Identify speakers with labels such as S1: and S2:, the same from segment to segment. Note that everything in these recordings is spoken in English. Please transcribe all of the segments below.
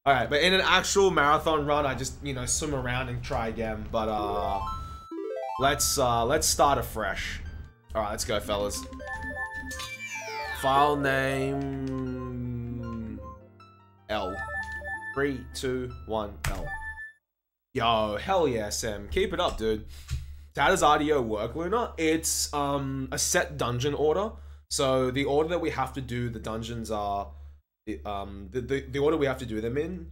S1: Alright, but in an actual marathon run, I just, you know, swim around and try again. But, let's start afresh. Alright, let's go, fellas. File name... L. 3, 2, 1, L. Yo, hell yeah, Sam. Keep it up, dude. So how does RDO work, Luna? It's, a set dungeon order. So, the order that we have to do the dungeons are... the order we have to do them in,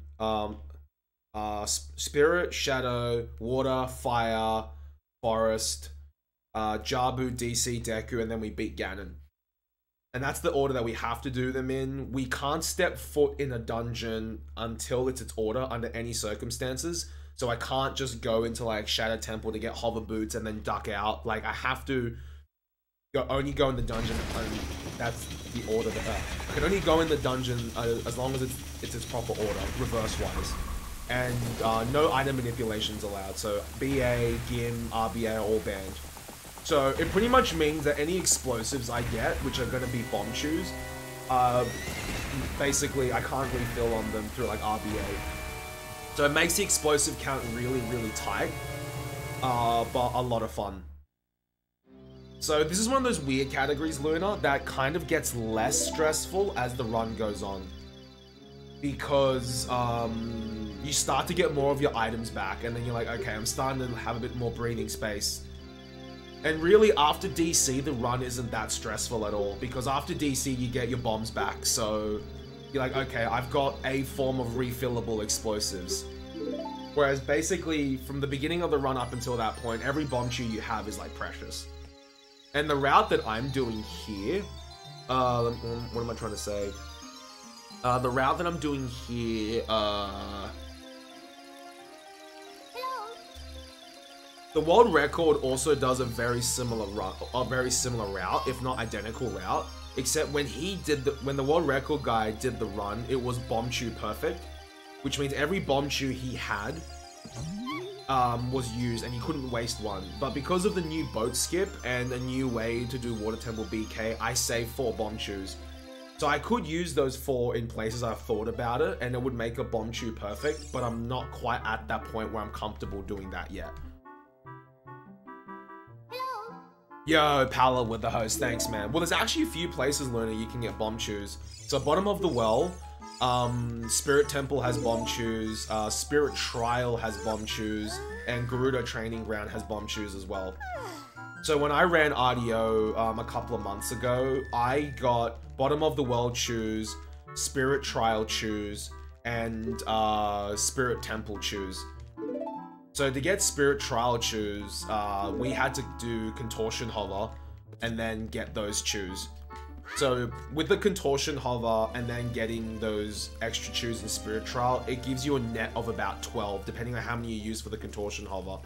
S1: Spirit, Shadow, Water, Fire, Forest, Jabu, DC, Deku, and then we beat Ganon. And that's the order that we have to do them in. We can't step foot in a dungeon until it's its order under any circumstances. So I can't just go into like Shadow Temple to get hover boots and then duck out. Like I have to only go in the dungeon, and that's the order that I can only go in the dungeon as long as it's its proper order, reverse-wise. And no item manipulations allowed, so BA, GIM, RBA are all banned. So it pretty much means that any explosives I get, which are going to be bomb chews, basically I can't refill on them through like RBA. So it makes the explosive count really, really tight, but a lot of fun. So this is one of those weird categories, Luna, that kind of gets less stressful as the run goes on. Because you start to get more of your items back, and then you're like, okay, I'm starting to have a bit more breathing space. And really, after DC, the run isn't that stressful at all, because after DC, you get your bombs back, so you're like, okay, I've got a form of refillable explosives. Whereas basically, from the beginning of the run up until that point, every bomb chew you have is like precious. And the route that I'm doing here, what am I trying to say? The route that I'm doing here, the world record also does a very similar route, if not identical route. Except when when the world record guy did the run, it was bomb chew perfect, which means every bomb chew he had was used and he couldn't waste one. But because of the new boat skip and a new way to do Water Temple BK, I saved 4 bomb chews. So I could use those 4 in places I've thought about it, and it would make a bomb chew perfect, but I'm not quite at that point where I'm comfortable doing that yet. Yo, Pala with the host, thanks man. Well, there's actually a few places, Luna, you can get bomb chews. So bottom of the well, Spirit Temple has bomb chews, Spirit Trial has bomb chews, and Gerudo Training Ground has bomb chews as well. So when I ran RDO a couple of months ago, I got bottom of the world chews, Spirit Trial chews, and Spirit Temple chews. So to get Spirit Trial chews, we had to do Contortion Hover and then get those chews. So with the Contortion Hover and then getting those extra chews in Spirit Trial, it gives you a net of about 12, depending on how many you use for the Contortion Hover.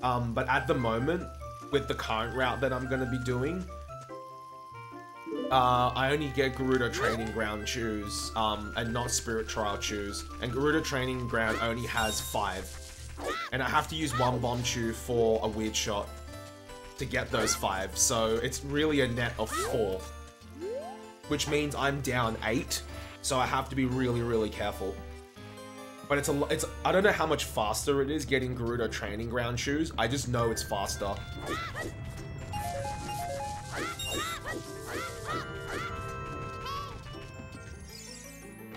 S1: But at the moment, with the current route that I'm going to be doing, I only get Gerudo Training Ground chews and not Spirit Trial chews. And Gerudo Training Ground only has 5. And I have to use 1 bomb chew for a weird shot to get those 5. So it's really a net of 4. Which means I'm down 8. So I have to be really, really careful. But I don't know how much faster it is getting Gerudo Training Ground chews. I just know it's faster.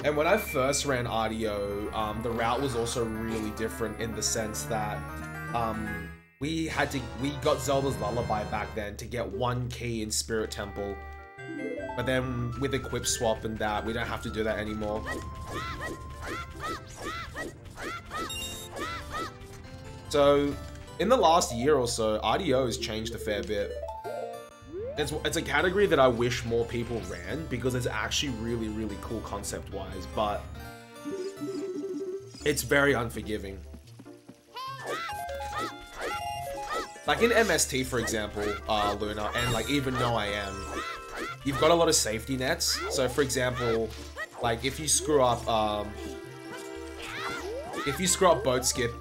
S1: And when I first ran RDO, the route was also really different in the sense that we got Zelda's Lullaby back then to get 1 key in Spirit Temple. But then with Equip Swap and that, we don't have to do that anymore. So in the last year or so, RDO has changed a fair bit. It's a category that I wish more people ran because it's actually really, really cool concept-wise, but it's very unforgiving. Like in MST, for example, Luna, and like even though I am, you've got a lot of safety nets. So for example, like if you screw up boat skip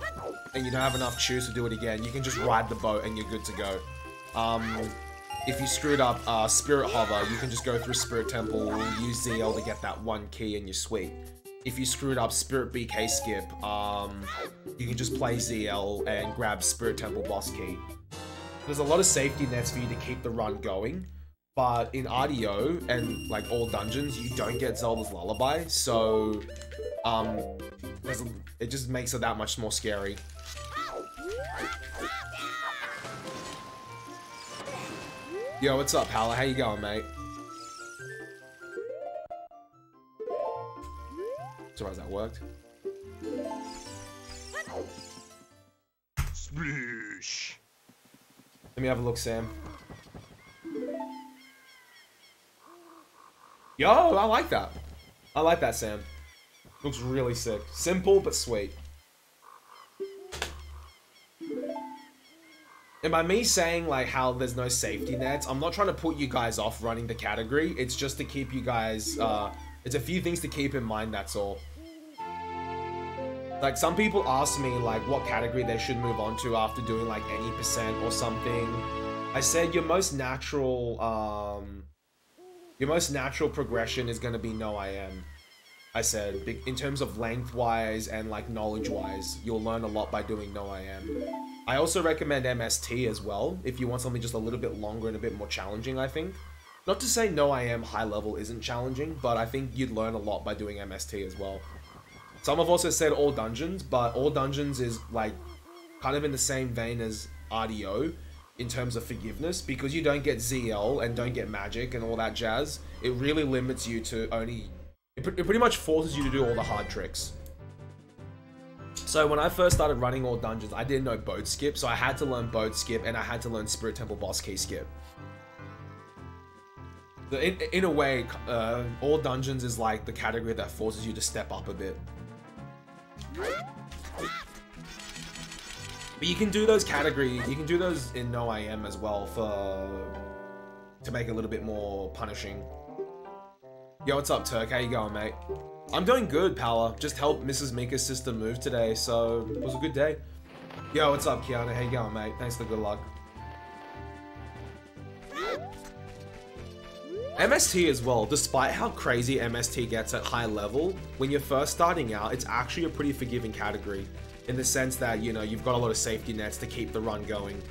S1: and you don't have enough chews to do it again, you can just ride the boat and you're good to go. If you screwed up Spirit Hover, you can just go through Spirit Temple, use ZL to get that 1 key and you're sweet. if you screwed up Spirit BK skip, you can just play ZL and grab Spirit Temple boss key. There's a lot of safety nets for you to keep the run going, but in RDO and like all dungeons, you don't get Zelda's Lullaby, so it just makes it that much more scary. Yo, what's up, Pala? How you going, mate? Surprised that worked. Sploosh. Let me have a look, Sam. Yo, I like that. I like that, Sam. Looks really sick. Simple, but sweet. And by me saying, like, how there's no safety nets, I'm not trying to put you guys off running the category. It's just to keep you guys, it's a few things to keep in mind, that's all. Like, some people ask me, like, what category they should move on to after doing, like, any percent or something. I said your most natural progression is going to be No IM. I said, in terms of lengthwise and, like, knowledge-wise, you'll learn a lot by doing No IM. I also recommend MST as well, if you want something just a little bit longer and a bit more challenging, I think. Not to say No IM high level isn't challenging, but I think you'd learn a lot by doing MST as well. Some have also said All Dungeons, but All Dungeons is, like, kind of in the same vein as RDO in terms of forgiveness, because you don't get ZL and don't get magic and all that jazz. It really limits you to only... It pretty much forces you to do all the hard tricks. So when I first started running All Dungeons, I didn't know Boat Skip, so I had to learn Boat Skip and I had to learn Spirit Temple Boss Key Skip. In a way, All Dungeons is like the category that forces you to step up a bit. But you can do those you can do those in No IM as well to make it a little bit more punishing. Yo, what's up, Turk? How you going, mate? I'm doing good, Pala. Just helped Mrs. Mika's sister move today, so it was a good day. Yo, what's up, Kiana? How you going, mate? Thanks for the good luck. MST as well, despite how crazy MST gets at high level, when you're first starting out, it's actually a pretty forgiving category, in the sense that, you know, you've got a lot of safety nets to keep the run going.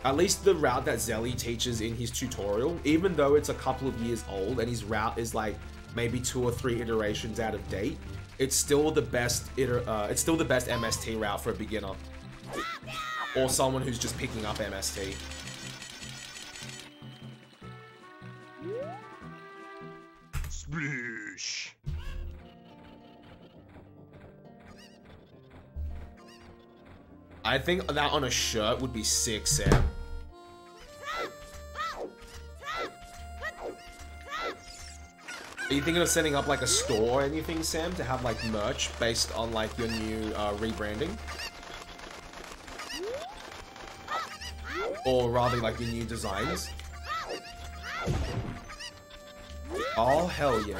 S1: At least the route that Zelly teaches in his tutorial, even though it's a couple of years old and his route is like maybe 2 or 3 iterations out of date, it's still the best MST route for a beginner. Or someone who's just picking up MST. Sploosh. I think that on a shirt would be sick, Sam. Are you thinking of setting up like a store or anything, Sam, to have like merch based on like your new rebranding? Or rather like your new designs? Oh, hell yeah.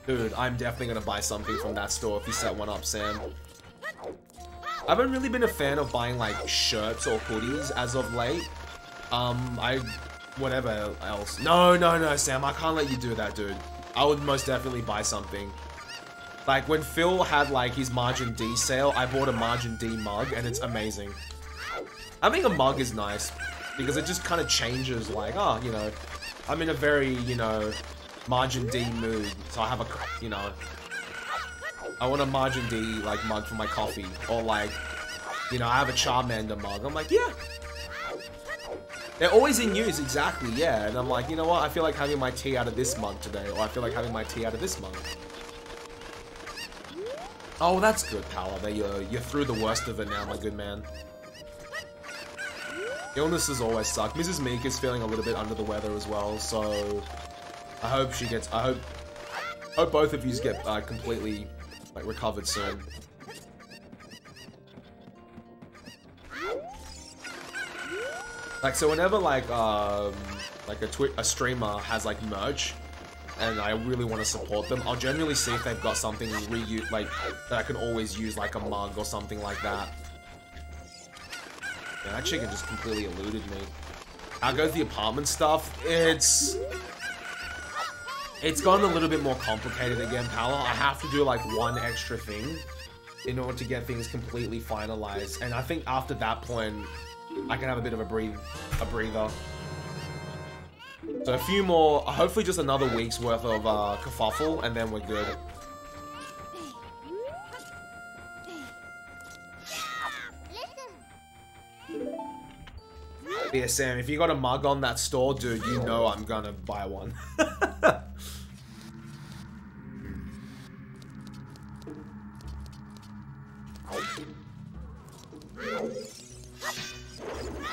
S1: Dude, I'm definitely gonna buy something from that store if you set one up, Sam. I haven't really been a fan of buying like shirts or hoodies as of late. Whatever else. No, Sam, I can't let you do that, dude. I would most definitely buy something. Like when Phil had like his Margin D sale, I bought a Margin D mug and it's amazing. I think a mug is nice because it just kind of changes like, oh, you know, I'm in a very, you know, Margin D mood, so I have a, you know, I want a Margin D, like, mug for my coffee. Or, like, you know, I have a Charmander mug. I'm like, yeah. They're always in use, exactly, yeah. And I'm like, you know what? I feel like having my tea out of this mug today. Or I feel like having my tea out of this mug. Oh, that's good, Pala. You're through the worst of it now, my good man. Illnesses always suck. Mrs. Meek is feeling a little bit under the weather as well, so... I hope she gets... I hope both of you get completely... like recovered soon. Like so whenever like a streamer has like merch and I really want to support them, I'll generally see if they've got something like that I can always use, like a mug or something like that. Yeah, that chicken just completely eluded me. How goes the apartment stuff? It's It's gotten a little bit more complicated again, Pala. I have to do like one extra thing in order to get things completely finalized. And I think after that point, I can have a bit of a breather. So a few more, hopefully just another week's worth of kerfuffle, and then we're good. Yeah, Sam, if you got a mug on that store, dude, you know I'm gonna buy one.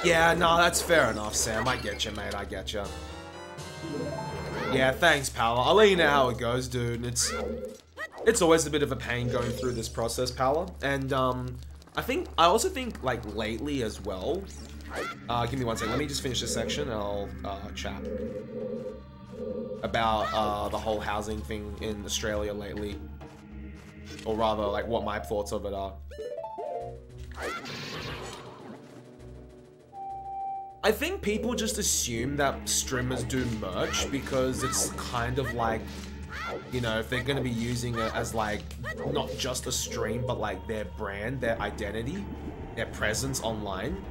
S1: Yeah, no, that's fair enough, Sam. I get you, mate. I get you. Yeah, thanks, pal. I'll let you know how it goes, dude. It's always a bit of a pain going through this process, pal. And I also think like lately as well. Give me one second. Let me just finish this section and I'll chat about the whole housing thing in Australia lately, or rather, like what my thoughts of it are. I think people just assume that streamers do merch because it's kind of like, you know, if they're going to be using it as like, not just a stream, but like their brand, their identity, their presence online,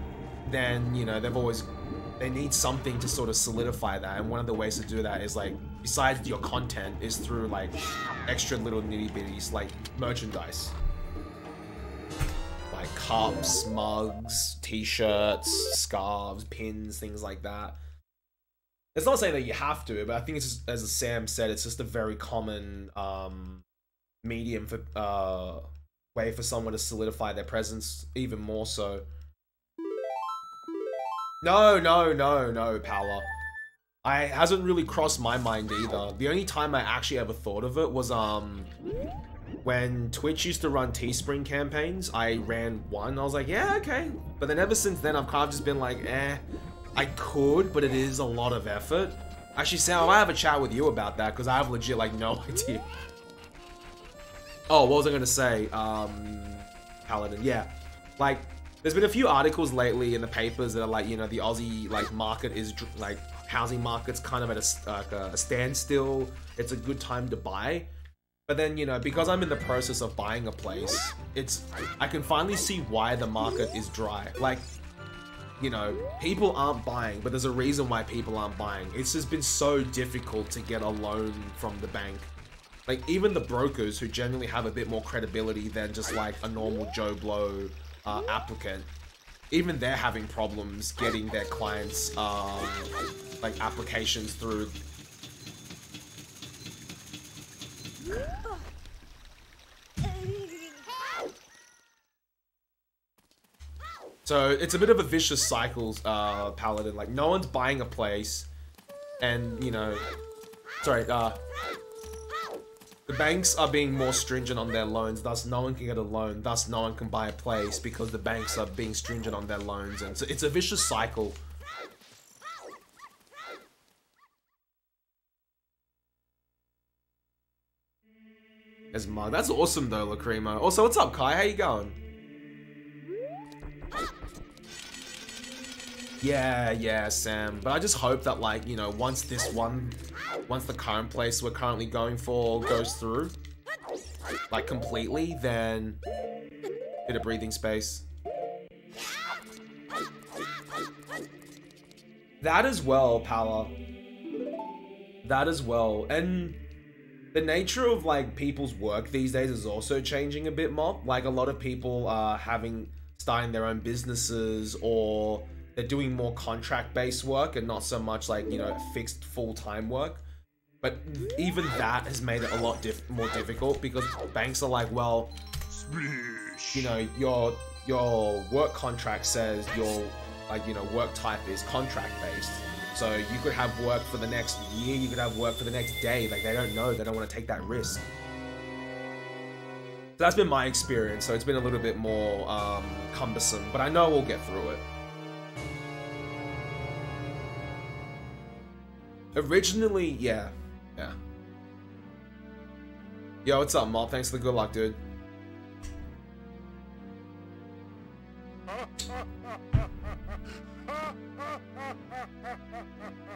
S1: then, you know, they need something to sort of solidify that. And one of the ways to do that is like, besides your content, is through like extra little nitty bitties like merchandise. Like cups, mugs, t-shirts, scarves, pins, things like that. It's not saying that you have to, but I think it's just, as Sam said, it's just a very common medium for way for someone to solidify their presence even more so. No, Paula. It hasn't really crossed my mind either. The only time I actually ever thought of it was when Twitch used to run Teespring campaigns. I ran one. I was like, yeah, okay. But then ever since then, I've kind of just been like, I could, but it is a lot of effort. Actually, Sam, I might have a chat with you about that, because I have legit, like, no idea. Oh, what was I going to say? Paladin, yeah. Like, there's been a few articles lately in the papers that are like, you know, the Aussie, like, market is, like, housing market's kind of at a standstill. It's a good time to buy. But then, you know, because I'm in the process of buying a place, I can finally see why the market is dry. Like, you know, people aren't buying, but there's a reason why people aren't buying. It's just been so difficult to get a loan from the bank. Like, even the brokers, who generally have a bit more credibility than just like a normal Joe Blow applicant, even they're having problems getting their clients like applications through. So it's a bit of a vicious cycle, Paladin. Like, no one's buying a place, and, you know, sorry, the banks are being more stringent on their loans, thus no one can get a loan, thus no one can buy a place because the banks are being stringent on their loans, and so it's a vicious cycle. There's mug. That's awesome though, Lacrimo. Also, what's up, Kai? How you going? Yeah, Sam. But I just hope that, like, you know, once the current place we're currently going for goes through, like, completely, then bit of breathing space. That as well, Pala. That as well. And the nature of, like, people's work these days is also changing a bit more. Like, a lot of people are starting their own businesses, or they're doing more contract-based work and not so much, like, you know, fixed full-time work. But even that has made it a lot more difficult, because banks are like, well, you know, your work contract says your, like, you know, work type is contract-based. So you could have work for the next year, you could have work for the next day. Like, they don't know, they don't want to take that risk. So that's been my experience, so it's been a little bit more cumbersome, but I know we'll get through it. Originally, yeah. Yo, what's up, Mob? Thanks for the good luck, dude.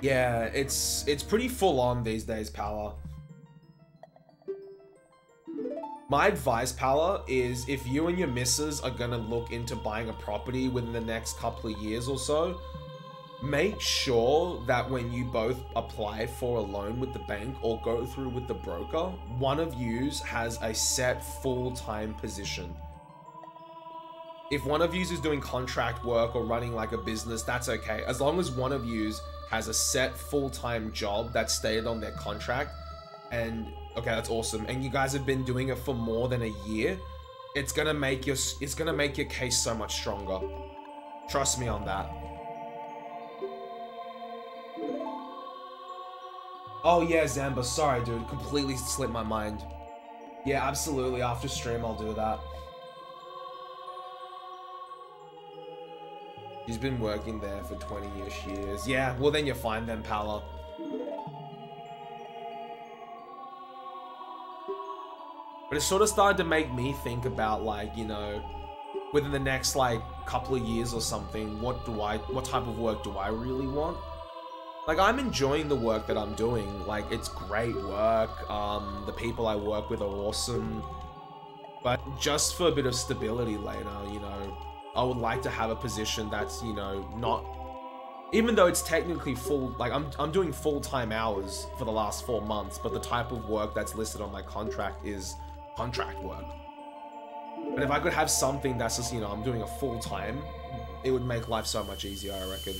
S1: Yeah, it's pretty full on these days, Pala. My advice, Pala, is if you and your missus are gonna look into buying a property within the next couple of years or so, make sure that when you both apply for a loan with the bank or go through with the broker, one of yous has a set full-time position. If one of yous is doing contract work or running like a business, that's okay. As long as one of yous has a set full-time job that's stated on their contract, and okay, that's awesome. And you guys have been doing it for more than a year, it's gonna make your case so much stronger. Trust me on that. Oh yeah, Zamba, sorry dude, completely slipped my mind. Yeah, absolutely, after stream I'll do that. She's been working there for 20-ish years. Yeah, well then you're fine then, Pala. But it sort of started to make me think about, like, you know, within the next like couple of years or something, what type of work do I really want? Like, I'm enjoying the work that I'm doing. Like, it's great work. The people I work with are awesome. But just for a bit of stability later, you know, I would like to have a position that's, you know, not, even though it's technically full, like I'm doing full-time hours for the last 4 months, but the type of work that's listed on my contract is contract work. But if I could have something that's just, you know, I'm doing a full-time, it would make life so much easier, I reckon.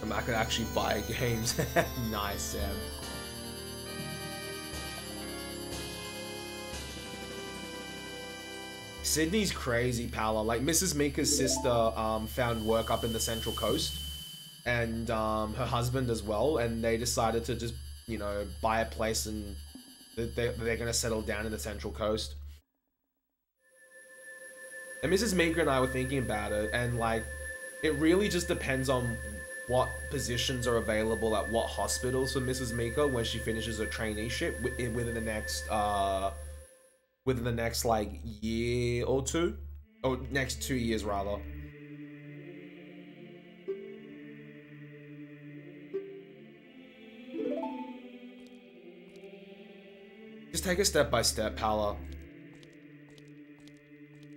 S1: And I could actually buy games. Nice, Sam. Sydney's crazy, Pala. Like, Mrs. Mika's sister found work up in the Central Coast, and her husband as well, and they decided to just, you know, buy a place, and they're gonna settle down in the Central Coast. And Mrs. Mika and I were thinking about it, and like, it really just depends on what positions are available at what hospitals for Mrs. Mika when she finishes her traineeship within the next like year or two, or next 2 years rather. Just take it step by step, Pala.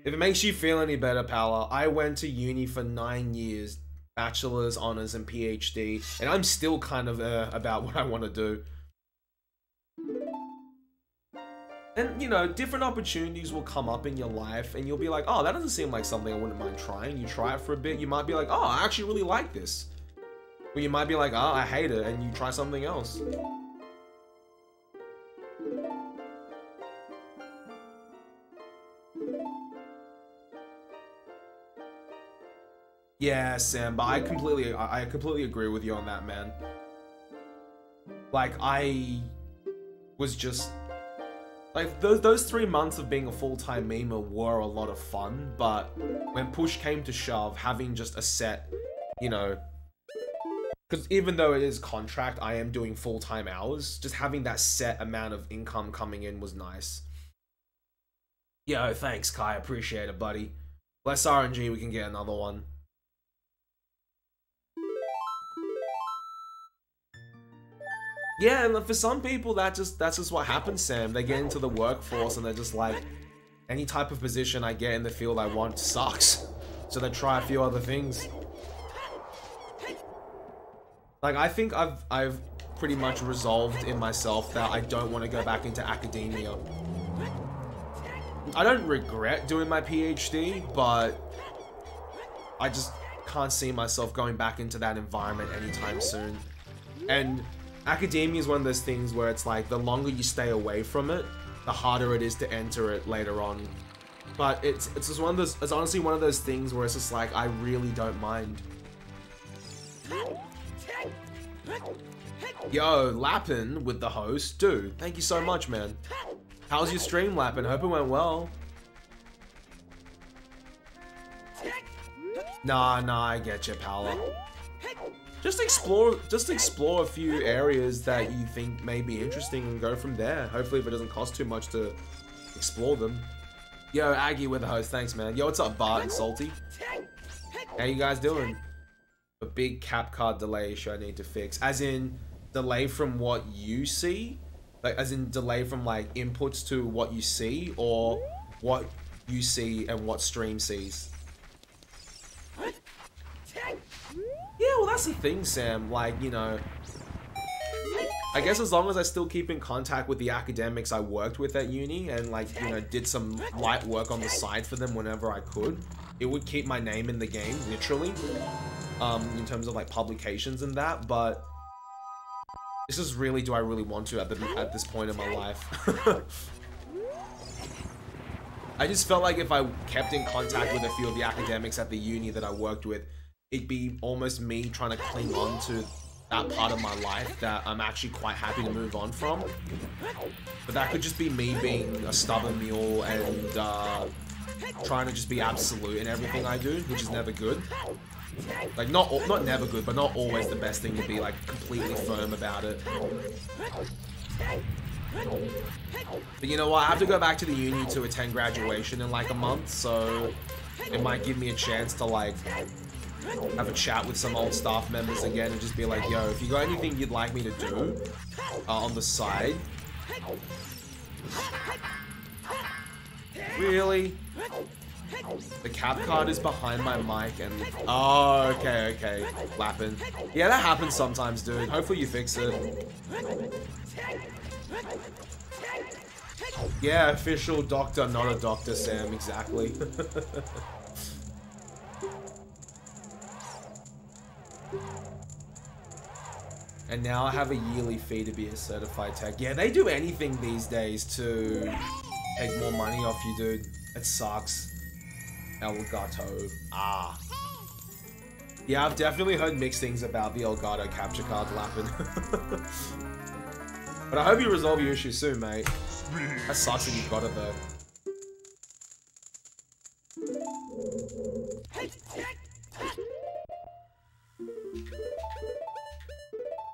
S1: If it makes you feel any better, Pala, I went to uni for 9 years, bachelor's, honors, and PhD, and I'm still kind of about what I want to do. And, you know, different opportunities will come up in your life, and you'll be like, oh, that doesn't seem like something I wouldn't mind trying. You try it for a bit, you might be like, oh, I actually really like this. Or you might be like, oh, I hate it, and you try something else. Yeah, Sam, but I completely agree with you on that, man. Like, I was just, like, those 3 months of being a full-time memer were a lot of fun, but when push came to shove, having just a set, you know, because even though it is contract, I am doing full-time hours, just having that set amount of income coming in was nice. Yo, thanks, Kai, appreciate it, buddy. Less RNG, we can get another one. Yeah, and for some people, that's just what happens, Sam. They get into the workforce and they're just like, any type of position I get in the field I want sucks. So they try a few other things. Like, I think I've pretty much resolved in myself that I don't want to go back into academia. I don't regret doing my PhD, but I just can't see myself going back into that environment anytime soon. And academia is one of those things where it's like, the longer you stay away from it, the harder it is to enter it later on. But it's just one of those, it's honestly one of those things where it's just like, I really don't mind. Yo, Lappin with the host. Dude, thank you so much, man. How's your stream, Lappin? Hope it went well. Nah, I get you, Paula. Just explore a few areas that you think may be interesting and go from there. Hopefully if it doesn't cost too much to explore them. Yo, Aggie with the host, thanks man. Yo, what's up, Bart and Salty? How you guys doing? A big cap card delay issue I need to fix. As in, delay from what you see? Like, as in delay from like inputs to what you see, or what you see and what stream sees. Yeah, well, that's the thing, Sam. Like, you know, I guess as long as I still keep in contact with the academics I worked with at uni and, like, you know, did some light work on the side for them whenever I could, it would keep my name in the game, literally, in terms of, like, publications and that, but this is really, do I really want to at this point in my life? I just felt like if I kept in contact with a few of the academics at the uni that I worked with, it'd be almost me trying to cling on to that part of my life that I'm actually quite happy to move on from. But that could just be me being a stubborn mule and trying to just be absolute in everything I do, which is never good. Like, not never good, but not always the best thing to be, like, completely firm about it. But you know what, I have to go back to the uni to attend graduation in, like, a month, so it might give me a chance to, like, have a chat with some old staff members again and just be like, yo, if you got anything you'd like me to do on the side. Really? The cap card is behind my mic and... Oh, okay. Lapping. Yeah, that happens sometimes, dude. Hopefully you fix it. Yeah, official doctor, not a doctor, Sam. Exactly. And now I have a yearly fee to be a certified tech. Yeah, they do anything these days to take more money off you, dude. It sucks. Elgato. Ah. Yeah, I've definitely heard mixed things about the Elgato capture card lapping. But I hope you resolve your issue soon, mate. That sucks that you got it though.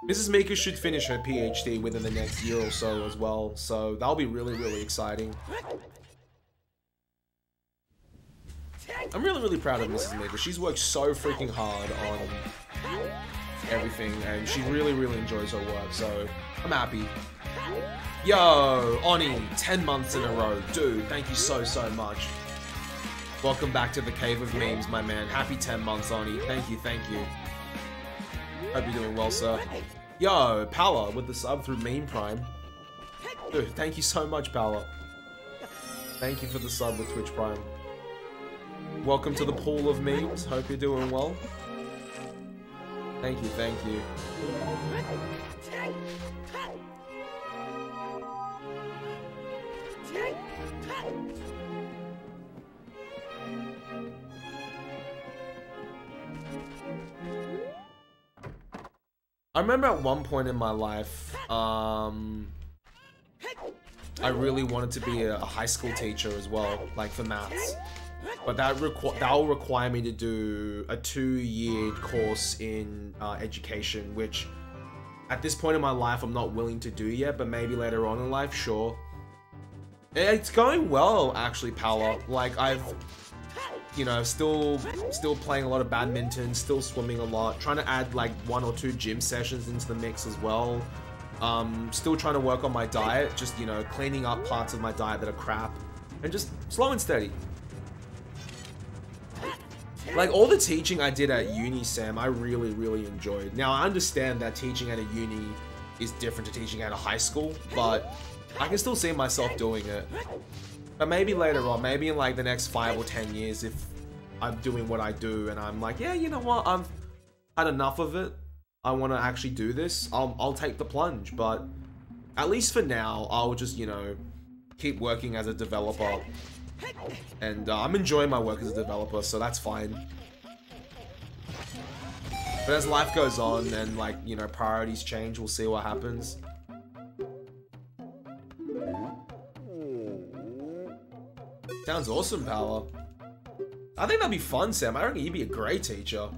S1: Mrs. Mika should finish her PhD within the next year or so as well, so that'll be really, really exciting. I'm really, really proud of Mrs. Mika. She's worked so freaking hard on everything, and she really, really enjoys her work, so I'm happy. Yo, Oni, 10 months in a row. Dude, thank you so, so much. Welcome back to the Cave of Memes, my man. Happy 10 months, Oni. Thank you, thank you. Hope you're doing well, sir. Yo, Pala with the sub through Meme Prime. Dude, thank you so much, Pala. Thank you for the sub with Twitch Prime. Welcome to the pool of memes. Hope you're doing well. Thank you, thank you. I remember at one point in my life, I really wanted to be a high school teacher as well, like for maths. But that will require me to do a 2-year course in education, which at this point in my life I'm not willing to do yet, but maybe later on in life, sure. It's going well, actually, Paula. Like, I've, you know, still playing a lot of badminton, still swimming a lot, trying to add like 1 or 2 gym sessions into the mix as well. Still trying to work on my diet, just, you know, cleaning up parts of my diet that are crap, and just slow and steady. Like, all the teaching I did at uni, Sam, I really, really enjoyed. Now, I understand that teaching at a uni is different to teaching at a high school, but I can still see myself doing it. But maybe later on, maybe in like the next 5 or 10 years, if I'm doing what I do and I'm like, yeah, you know what, I've had enough of it, I want to actually do this, I'll take the plunge. But at least for now, I'll just, you know, keep working as a developer. And I'm enjoying my work as a developer, so that's fine. But as life goes on and, like, you know, priorities change, we'll see what happens. Sounds awesome, Power. I think that'd be fun, Sam. I reckon you'd be a great teacher.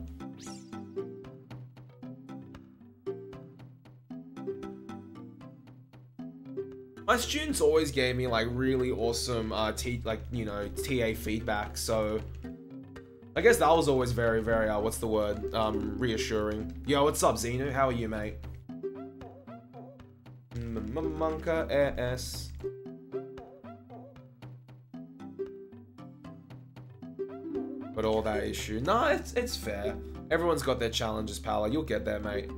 S1: My students always gave me like really awesome TA feedback, so I guess that was always very, very what's the word? Reassuring. Yo, what's up, Xenu? How are you, mate? Monka AS. But all that issue. No, it's fair. Everyone's got their challenges, Pala. You'll get there, mate.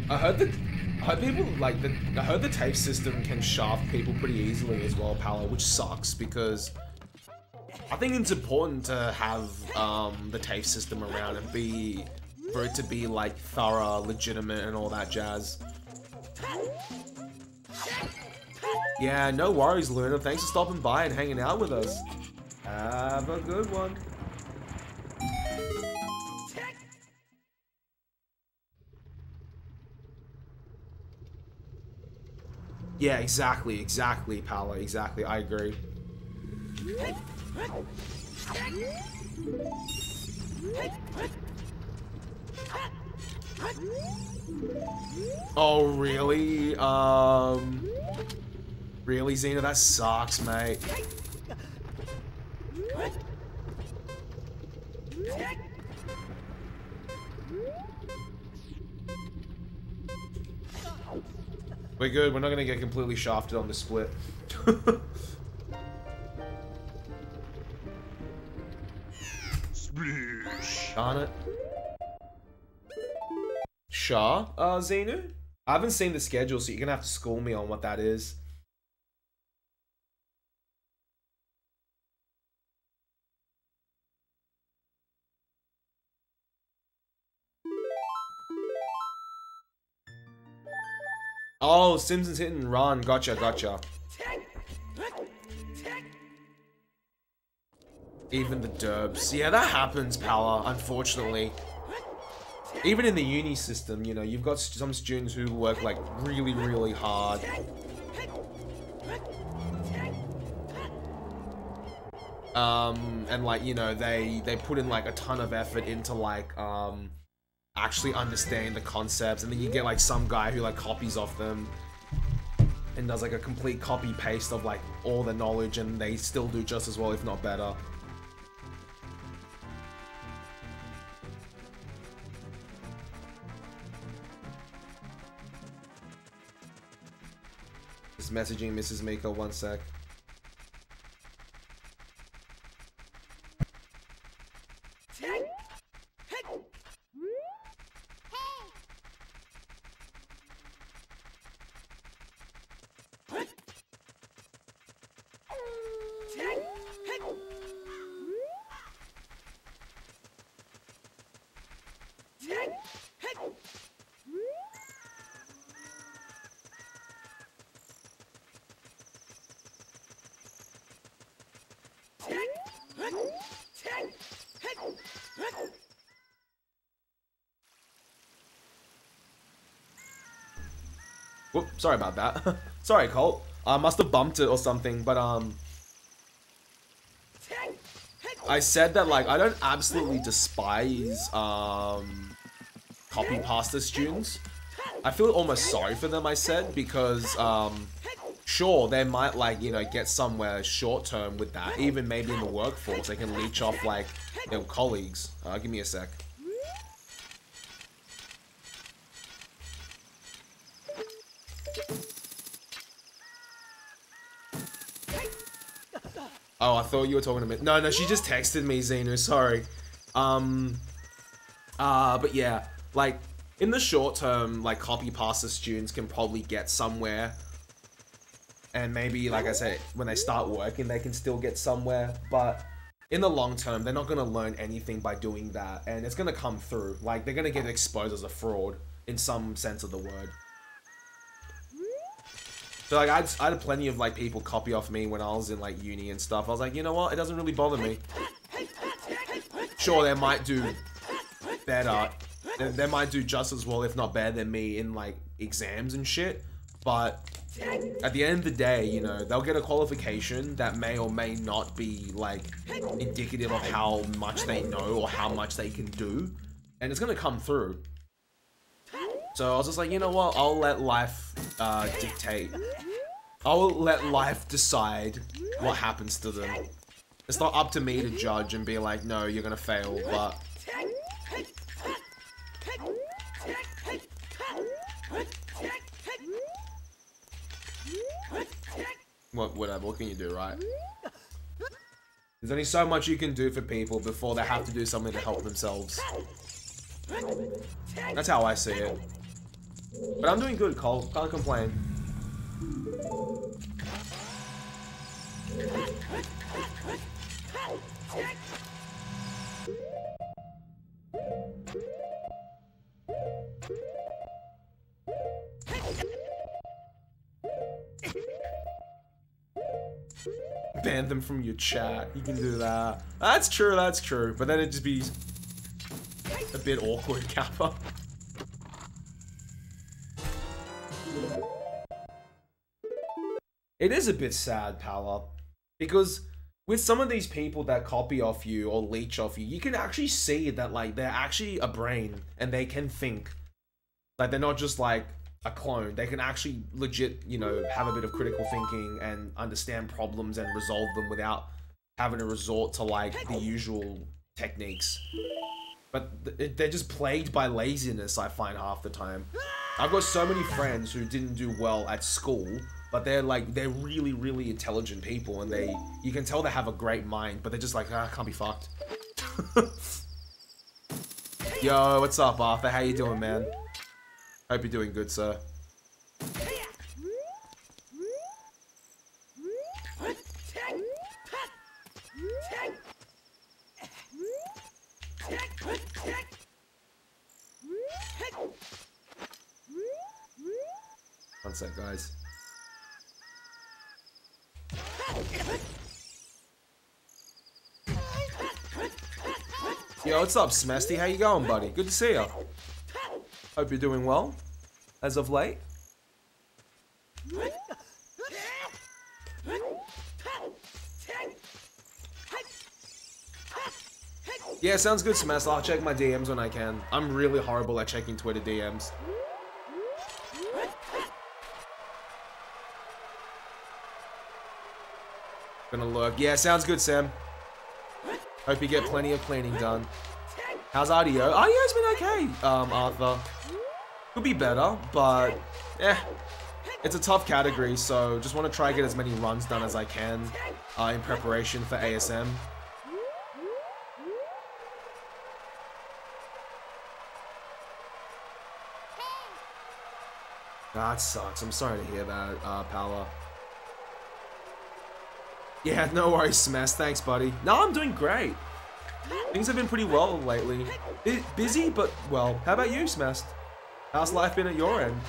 S1: I heard the TAFE system can shaft people pretty easily as well, Pala, which sucks because I think it's important to have the TAFE system around and for it to be like thorough, legitimate, and all that jazz. Yeah, no worries, Luna. Thanks for stopping by and hanging out with us. Have a good one. Yeah, exactly, Pala, exactly. I agree. Oh, really? Really, Xena? That sucks, mate. We're good. We're not gonna get completely shafted on the split. Darn it. Sure, Xenu? I haven't seen the schedule, so you're gonna have to school me on what that is. Oh, Simpsons Hit and Run. Gotcha, gotcha. Even the derbs. Yeah, that happens, Pala, unfortunately. Even in the uni system, you know, you've got some students who work, like, really, really hard. And, like, you know, they put in, like, a ton of effort into, like, actually understanding the concepts, and then you get, like, some guy who, like, copies off them and does, like, a complete copy-paste of, like, all the knowledge, and they still do just as well, if not better. Just messaging Mrs. Miko, 1 sec. Whoop, sorry about that. Sorry, Colt. I must have bumped it or something, but I said that, like, I don't absolutely despise copy pasta students. I feel almost sorry for them, I said, because sure, they might, like, you know, get somewhere short term with that, even maybe in the workforce, they can leech off, like, their colleagues. Give me a sec. Oh, I thought you were talking to me. No, she just texted me, Xenu, sorry. But yeah, like, in the short term, like, copy pasta students can probably get somewhere. And maybe, like I said, when they start working, they can still get somewhere. But in the long term, they're not going to learn anything by doing that. And it's going to come through. Like, they're going to get exposed as a fraud, in some sense of the word. So, like, I had plenty of, like, people copy off me when I was in, like, uni and stuff. I was like, you know what? It doesn't really bother me. Sure, they might do better. They might do just as well, if not better than me in, like, exams and shit. But at the end of the day, you know, they'll get a qualification that may or may not be, like, indicative of how much they know or how much they can do. And it's gonna come through. So I was just like, you know what, I'll let life dictate I'll let life decide what happens to them. It's not up to me to judge and be like, no, you're gonna fail, but... What can you do, right? There's only so much you can do for people before they have to do something to help themselves. That's how I see it. But I'm doing good, Cole. Can't complain. Ban them from your chat. You can do that. That's true, that's true. But then it'd just be a bit awkward, Kappa. It is a bit sad, Pala. Because with some of these people that copy off you or leech off you, you can actually see that like they're actually a brain and they can think. Like they're not just like a clone. They can actually legit, you know, have a bit of critical thinking and understand problems and resolve them without having to resort to like the usual techniques. But they're just plagued by laziness, I find, half the time. I've got so many friends who didn't do well at school, but they're really, really intelligent people, and you can tell they have a great mind, but they're just like, ah, can't be fucked. Yo, what's up, Arthur? How you doing, man? Hope you're doing good, sir. One sec, guys. Yo, what's up, Smesty? How you going, buddy? Good to see you. Hope you're doing well, as of late. Yeah, sounds good, Semester. I'll check my DMs when I can. I'm really horrible at checking Twitter DMs. Gonna look. Yeah, sounds good, Sam. Hope you get plenty of cleaning done. How's RDO? RDO's been okay, Arthur. Could be better, but it's a tough category, so just want to try and get as many runs done as I can in preparation for ASM. That sucks. I'm sorry to hear that, Pala. Yeah, no worries, Smash. Thanks, buddy. No, I'm doing great. Things have been pretty well lately. Busy, but well. How about you, Smash? How's life been at your end?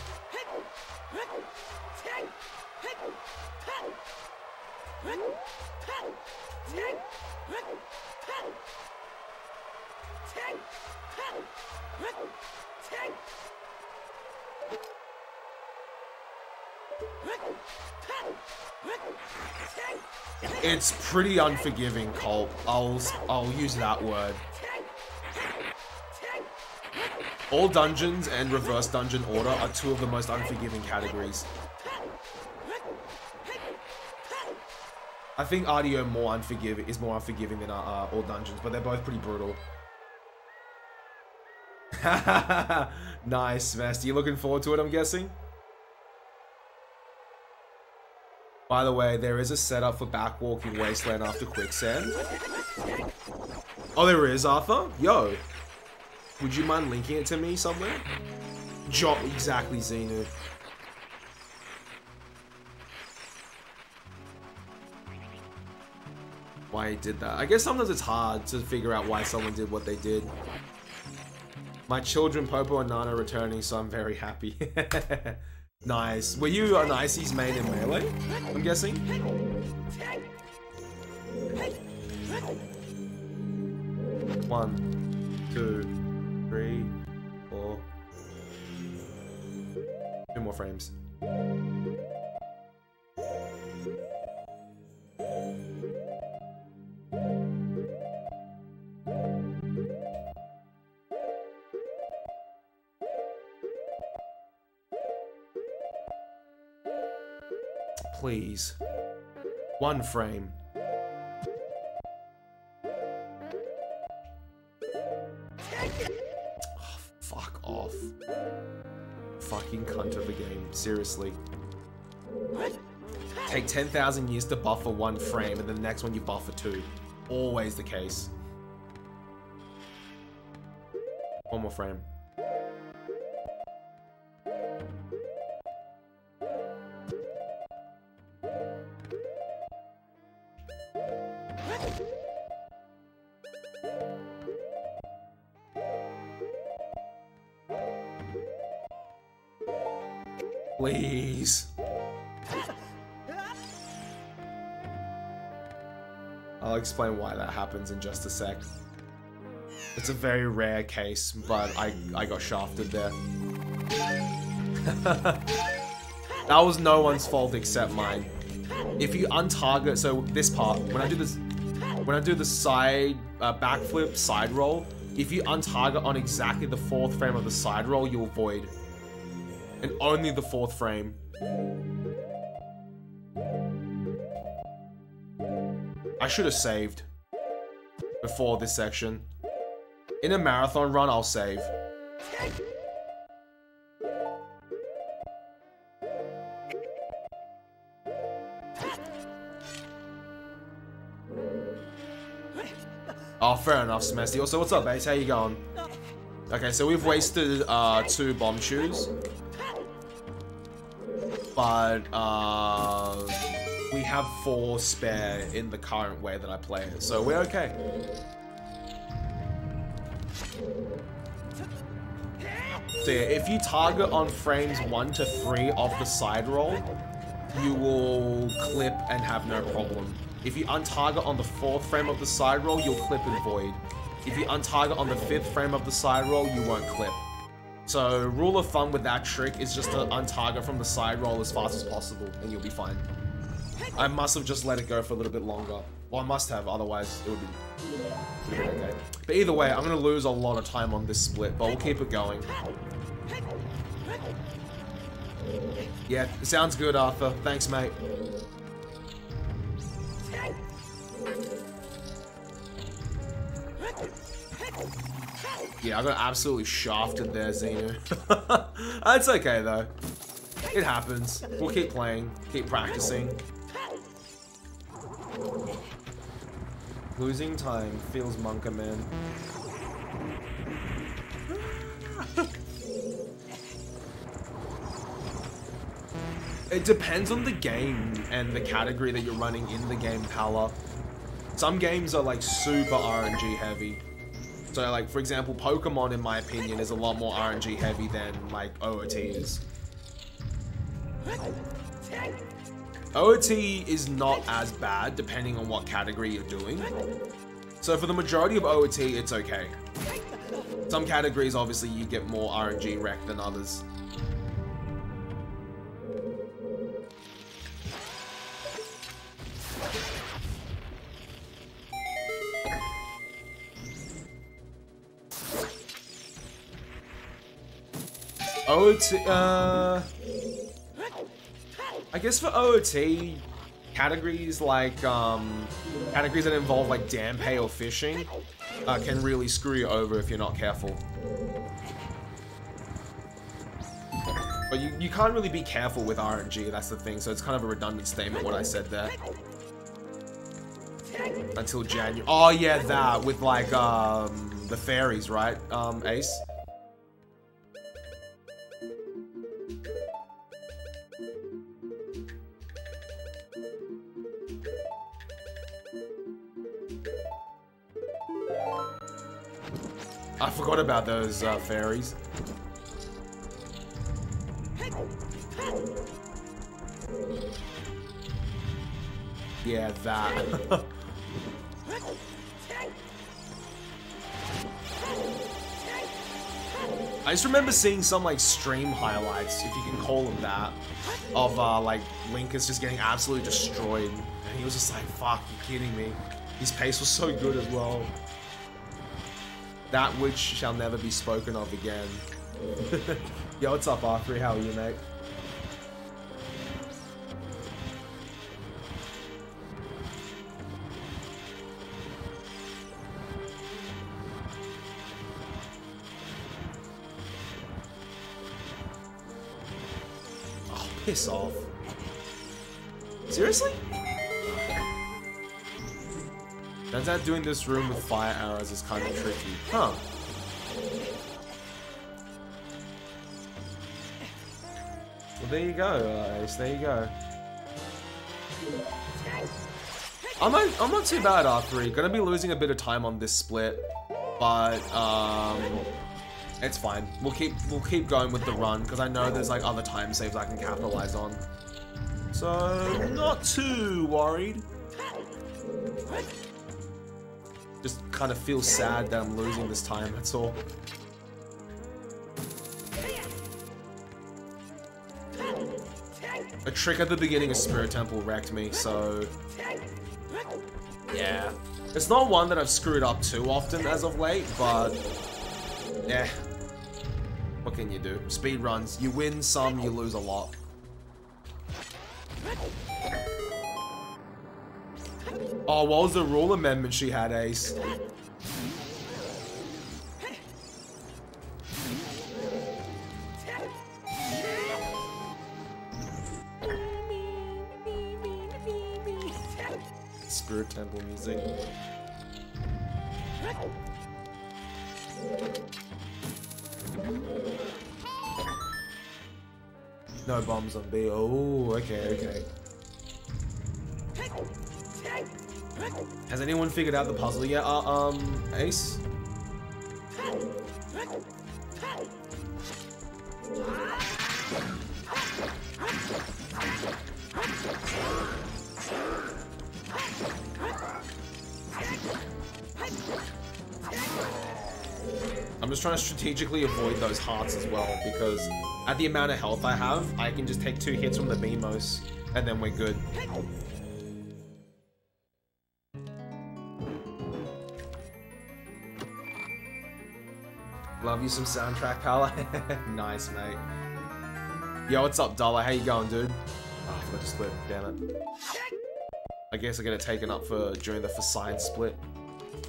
S1: It's pretty unforgiving, Colt. I'll use that word. All dungeons and reverse dungeon order are two of the most unforgiving categories. I think RDO is more unforgiving than all dungeons, but they're both pretty brutal. Nice, Master. You looking forward to it, I'm guessing? By the way, there is a setup for backwalking Wasteland after Quicksand. Oh, there is, Arthur? Yo. Would you mind linking it to me somewhere? Exactly, Xenu. Why he did that. I guess sometimes it's hard to figure out why someone did what they did. My children, Popo and Nana, are returning, so I'm very happy. Nice. Were you an Icy's main in Melee? I'm guessing? One, 2, 3, 4. 2 more frames. Please. 1 frame. Oh, fuck off. Fucking cunt of a game. Seriously. Take 10,000 years to buffer 1 frame, and then the next one you buffer 2. Always the case. 1 more frame. Please. I'll explain why that happens in just a sec. It's a very rare case, but I got shafted there. That was no one's fault except mine. If you untarget, so this part, when I do the side backflip side roll, if you untarget on exactly the 4th frame of the side roll, you'll void. And only the 4th frame. I should have saved before this section. In a marathon run, I'll save. Oh, fair enough, Smesty. Also, what's up, Ace? How you going? Okay, so we've wasted 2 bomb shoes. But we have 4 spare in the current way that I play it, so we're okay. So yeah, if you target on frames 1 to 3 of the side roll, you will clip and have no problem. If you untarget on the 4th frame of the side roll, you'll clip and void. If you untarget on the 5th frame of the side roll, you won't clip. So, rule of thumb with that trick is just to untarget from the side roll as fast as possible, and you'll be fine. I must have just let it go for a little bit longer. Well, I must have, otherwise it would be okay. But either way, I'm going to lose a lot of time on this split, but we'll keep it going. Yeah, sounds good, Arthur. Thanks, mate. Yeah, I got absolutely shafted there, Xenu. That's okay, though. It happens. We'll keep playing, keep practicing. Losing time feels monka, man. It depends on the game and the category that you're running in the game, Pala. Some games are like super RNG heavy. So like, for example, Pokemon, in my opinion, is a lot more RNG heavy than like OOT is. OOT is not as bad depending on what category you're doing. So for the majority of OOT, it's okay. Some categories, obviously, you get more RNG wrecked than others. OOT, I guess for OOT, categories like, categories that involve like dam pay or fishing, can really screw you over if you're not careful. But you can't really be careful with RNG, that's the thing, so it's kind of a redundant statement what I said there. Until January. Oh yeah, that, with like, the fairies, right, Ace? I forgot about those fairies. Yeah, that. I just remember seeing some like stream highlights, if you can call them that, of like Linkus just getting absolutely destroyed. And he was just like, fuck, you kidding me? His pace was so good as well. That which shall never be spoken of again. Yo, what's up, Arthur? How are you, mate? Piss off. Seriously? Turns out doing this room with fire arrows is kind of tricky. Huh. Well, there you go, Ace. There you go. I'm not too bad, R3. Gonna be losing a bit of time on this split, but it's fine. We'll keep going with the run because I know there's like other time saves I can capitalize on. So not too worried. Just kind of feel sad that I'm losing this time. That's all. A trick at the beginning of Spirit Temple wrecked me, so yeah. It's not one that I've screwed up too often as of late, but yeah. What can you do? Speedruns, you win some, you lose a lot. Oh, what was the rule amendment she had, Ace? Spirit Temple music. No bombs on B. Oh, okay. Has anyone figured out the puzzle yet? Ace? I'm just trying to strategically avoid those hearts as well, because at the amount of health I have, I can just take 2 hits from the Beamos, and then we're good. Love you some soundtrack, pal. Nice, mate. Yo, what's up, Dollar? How you going, dude? Oh, I forgot to split. Damn it. I guess I get it taken up for during the for science split.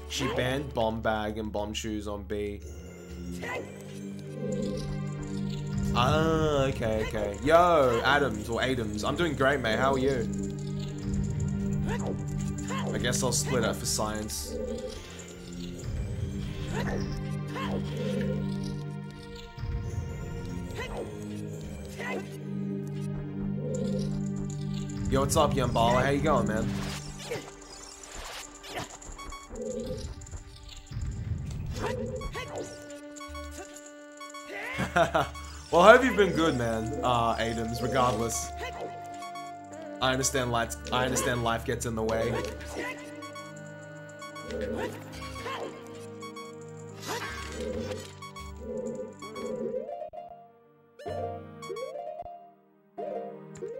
S1: She banned Bomb Bag and Bomb Shoes on B. Ah, okay. Yo, Adams or Adams. I'm doing great, mate. How are you? I guess I'll split up for science. Yo, what's up, Yambala? How you going, man? Well, I hope you've been good, man, Adams, regardless. I understand life gets in the way.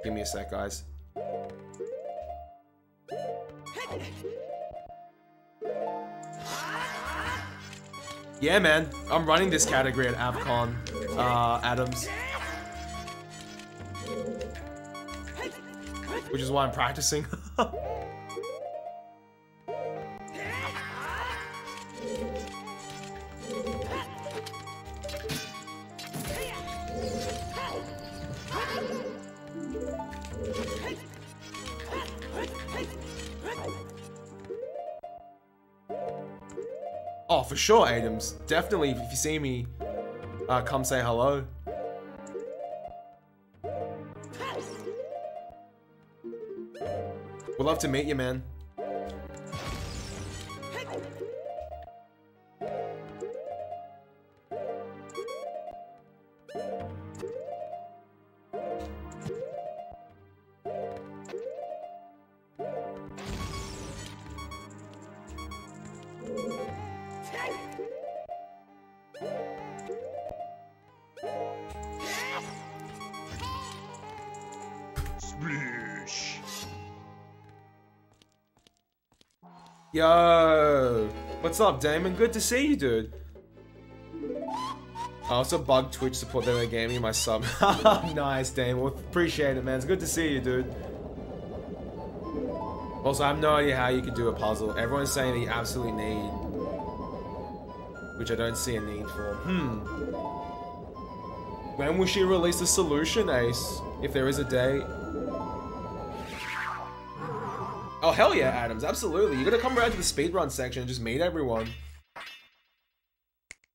S1: Give me a sec, guys. Yeah, man. I'm running this category at Avcon, Adams. Which is why I'm practicing. Oh, for sure, Adams. Definitely, if you see me, come say hello. We'd love to meet you, man. Yo, what's up, Damon? Good to see you, dude. I also bugged Twitch support that they gave me my sub. Nice, Damon. Well, appreciate it, man. It's good to see you, dude. Also, I have no idea how you could do a puzzle. Everyone's saying that you absolutely need, which I don't see a need for. When will she release the solution, Ace? If there is a date. Oh, hell yeah, Adams. Absolutely. You gotta come around to the speedrun section and just meet everyone.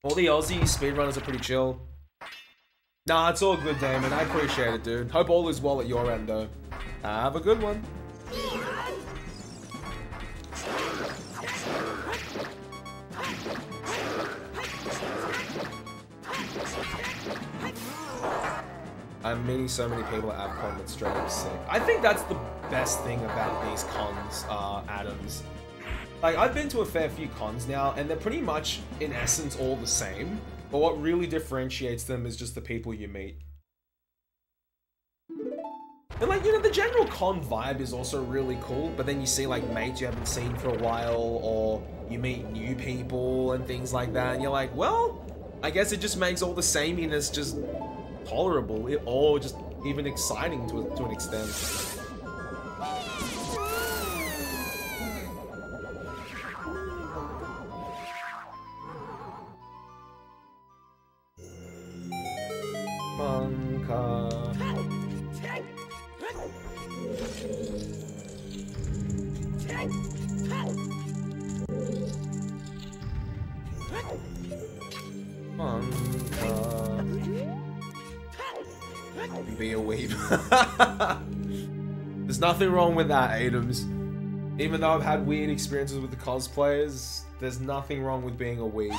S1: All the Aussie speedrunners are pretty chill. Nah, it's all good, Damon. I appreciate it, dude. Hope all is well at your end, though. Have a good one. I'm meeting so many people at AvCon that's straight up sick. I think that's the best thing about these cons, Adams. Like, I've been to a fair few cons now, and they're pretty much, in essence, all the same. But what really differentiates them is just the people you meet. And like, you know, the general con vibe is also really cool, but then you see like mates you haven't seen for a while, or you meet new people and things like that, and you're like, well, I guess it just makes all the sameness just tolerable, or just even exciting to an extent. Be a weeb. There's nothing wrong with that, Adams. Even though I've had weird experiences with the cosplayers, there's nothing wrong with being a weeb.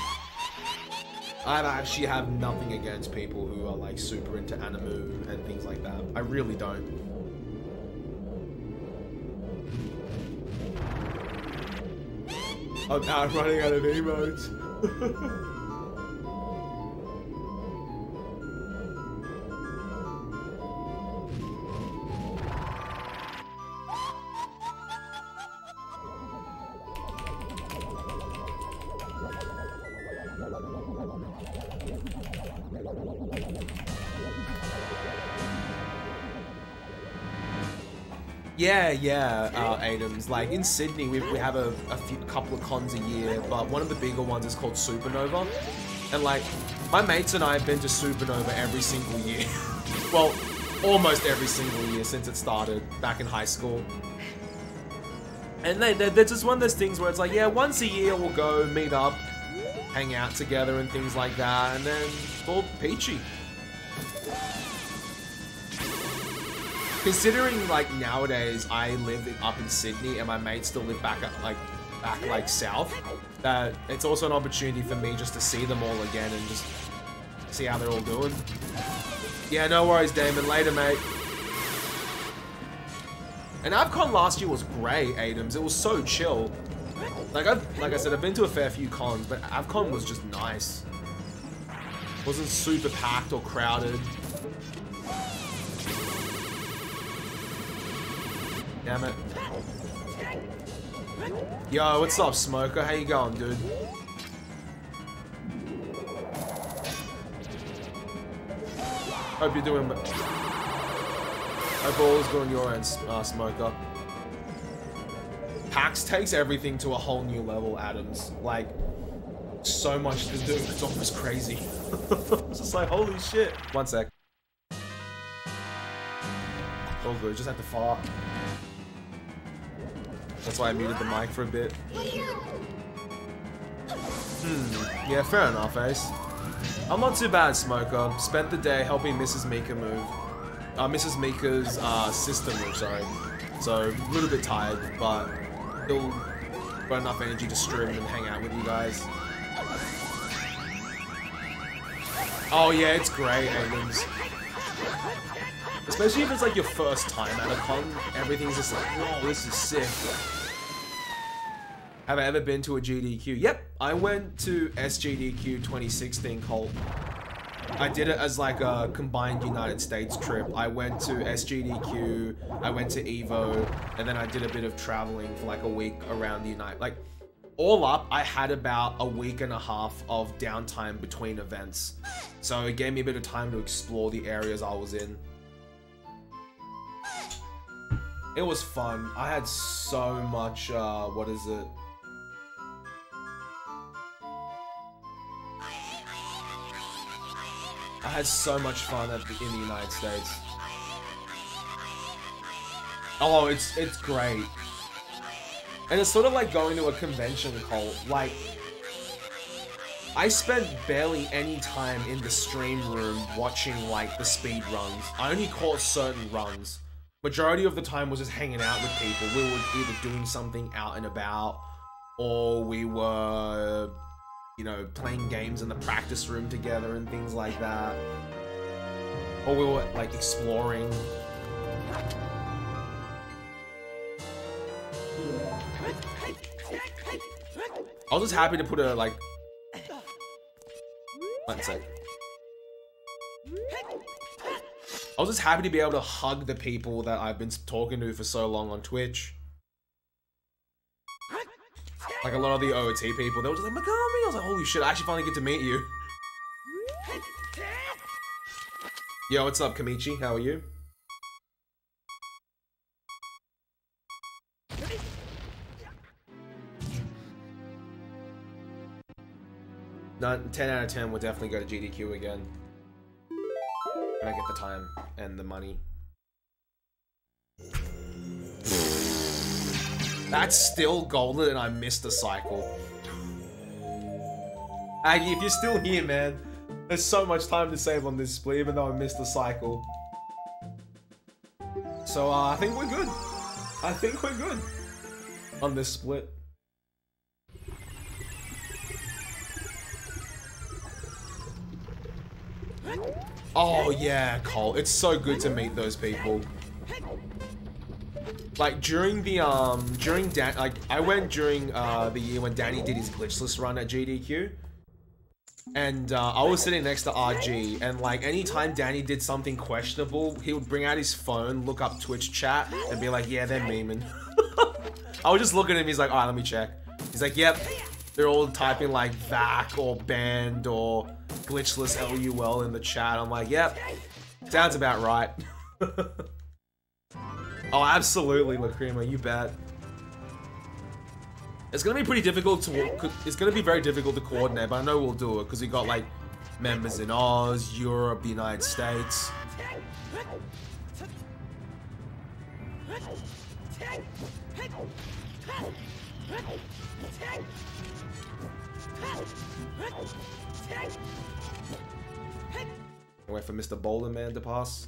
S1: I actually have nothing against people who are like super into anime and things like that. I really don't. I'm now running out of emotes. Yeah, Adams. Like in Sydney, we have a couple of cons a year, but one of the bigger ones is called Supernova. And like, my mates and I have been to Supernova every single year. Well, almost every single year since it started back in high school. And they're just one of those things where it's like, yeah, once a year we'll go meet up, hang out together and things like that, and then it's all peachy. Considering like nowadays I live up in Sydney and my mates still live back south, that it's also an opportunity for me just to see them all again and just see how they're all doing. Yeah, no worries, Damon. Later, mate. And AvCon last year was great, Adams. It was so chill. Like I said, I've been to a fair few cons, but AvCon was just nice. It wasn't super packed or crowded. Damn it. Yo, what's up, Smoker? How you going, dude? Hope you're doing... Hope all is good on your end, Smoker. PAX takes everything to a whole new level, Adams. Like, so much to do. It's almost crazy. It's just like, holy shit. One sec. All good, just had to fart. That's why I muted the mic for a bit. Yeah, fair enough, Ace. I'm not too bad, Smoker. Spent the day helping Mrs. Mika move. Mrs. Mika's sister move, sorry. So, a little bit tired, but still got enough energy to stream and hang out with you guys. Oh yeah, it's great, Adams. Especially if it's like your first time at a con, everything's just like, whoa, this is sick. Have I ever been to a GDQ? Yep, I went to SGDQ 2016 Cult. I did it as like a combined United States trip. I went to SGDQ, I went to EVO, and then I did a bit of traveling for like a week around the United. Like, all up, I had about a week and a half of downtime between events. So it gave me a bit of time to explore the areas I was in. It was fun. I had so much, what is it? I had so much fun in the United States. Oh, it's great. And it's sort of like going to a convention, Cole. Like, I spent barely any time in the stream room watching, like, the speed runs. I only caught certain runs. Majority of the time was just hanging out with people. We were either doing something out and about, or we were, you know, playing games in the practice room together and things like that. Or we were, like, exploring. I was just happy to put a, like... One sec. I was just happy to be able to hug the people that I've been talking to for so long on Twitch. Like a lot of the OOT people, they were just like, Mikami! I was like, holy shit, I actually finally get to meet you. Yo, what's up, Kamichi? How are you? Not 10 out of 10 would definitely go to GDQ again. When I get the time and the money. That's still golden and I missed a cycle. Aggie, if you're still here, man, there's so much time to save on this split, even though I missed a cycle. So, I think we're good. I think we're good on this split. Oh yeah, Cole. It's so good to meet those people. Like during the I went during the year when Danny did his glitchless run at GDQ. And I was sitting next to RG, and like anytime Danny did something questionable, he would bring out his phone, look up Twitch chat, and be like, yeah, they're memeing. I would just look at him, he's like, alright, let me check. He's like, yep, they're all typing like VAC or banned or glitchless LUL in the chat. I'm like, yep, sounds about right. Oh, absolutely, Lacrima, you bet. It's gonna be pretty difficult to. It's gonna be very difficult to coordinate, but I know we'll do it because we got like members in Oz, Europe, the United States. Wait for Mr. Boulder Man to pass.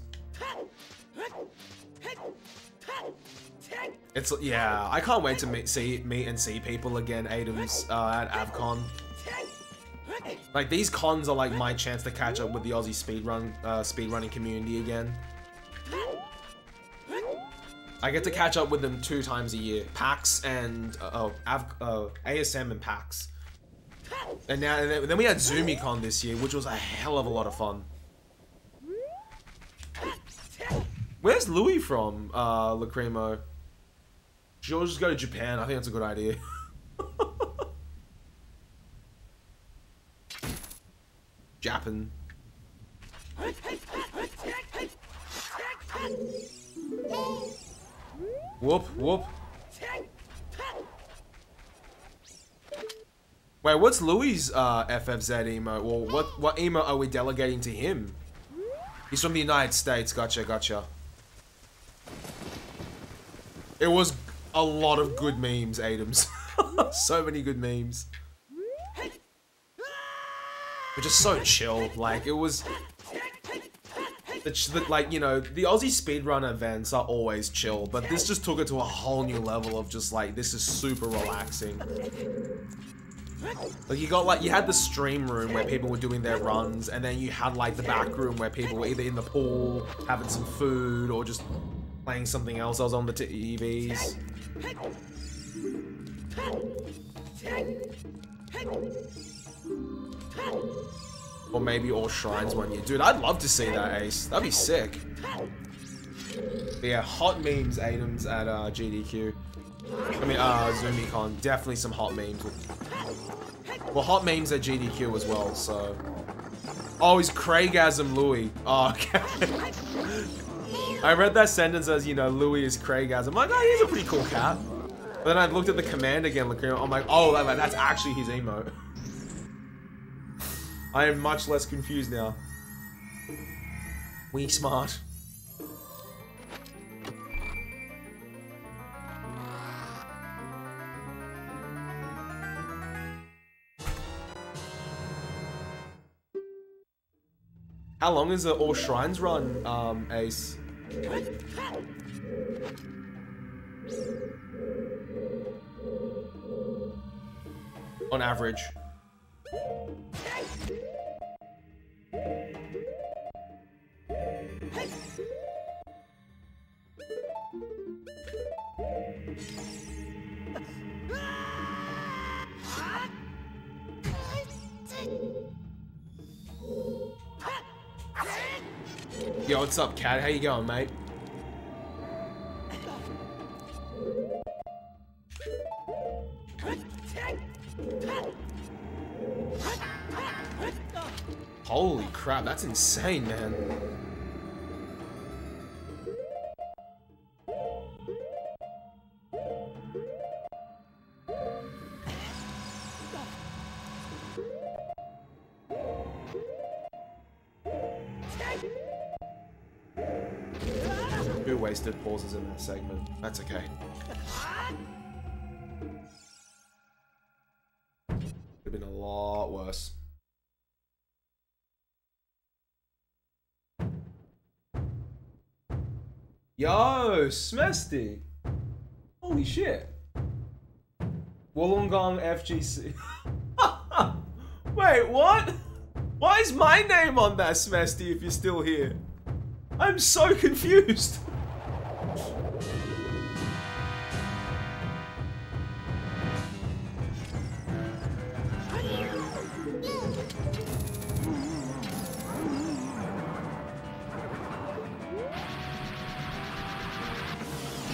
S1: It's, yeah, I can't wait to meet and see people again, Adams, at AvCon. Like, these cons are like my chance to catch up with the Aussie speedrunning community again. I get to catch up with them 2 times a year, PAX and, ASM and PAX. And then we had ZoomiCon this year, which was a hell of a lot of fun. Where's Louis from, Lacrimo? She'll just go to Japan. I think that's a good idea. Japan. Whoop, whoop. Wait, what's Louis' FFZ emo? Well, what emo are we delegating to him? He's from the United States. Gotcha, gotcha. It was a lot of good memes, Adams. So many good memes. Which is so chill. Like, it was... like, you know, the Aussie speedrun events are always chill, but this just took it to a whole new level of just like, this is super relaxing. Like, you got like, you had the stream room where people were doing their runs, and then you had like the back room where people were either in the pool, having some food, or just playing something else. I was on the TVs. Or maybe all shrines one year. Dude, I'd love to see that, Ace. That'd be sick. But yeah, hot memes, Adams, at GDQ. I mean, ZoomiCon. Definitely some hot memes. Well, hot memes at GDQ as well, so... Oh, he's Craigasm Louis. Oh, okay. I read that sentence as, you know, Louis is Craigasm. I'm like, oh, he's a pretty cool cat. But then I looked at the command again, I'm like, oh, that's actually his emote. I am much less confused now. We smart. How long is the All Shrines run, Ace? On average. Yo, what's up, Cat? How you going, mate? Holy crap, that's insane, man. Who wasted pauses in that segment? That's okay. Could have been a lot worse. Yo, Smesty! Holy shit! Wollongong FGC. Wait, what? Why is my name on that, Smesty, if you're still here? I'm so confused.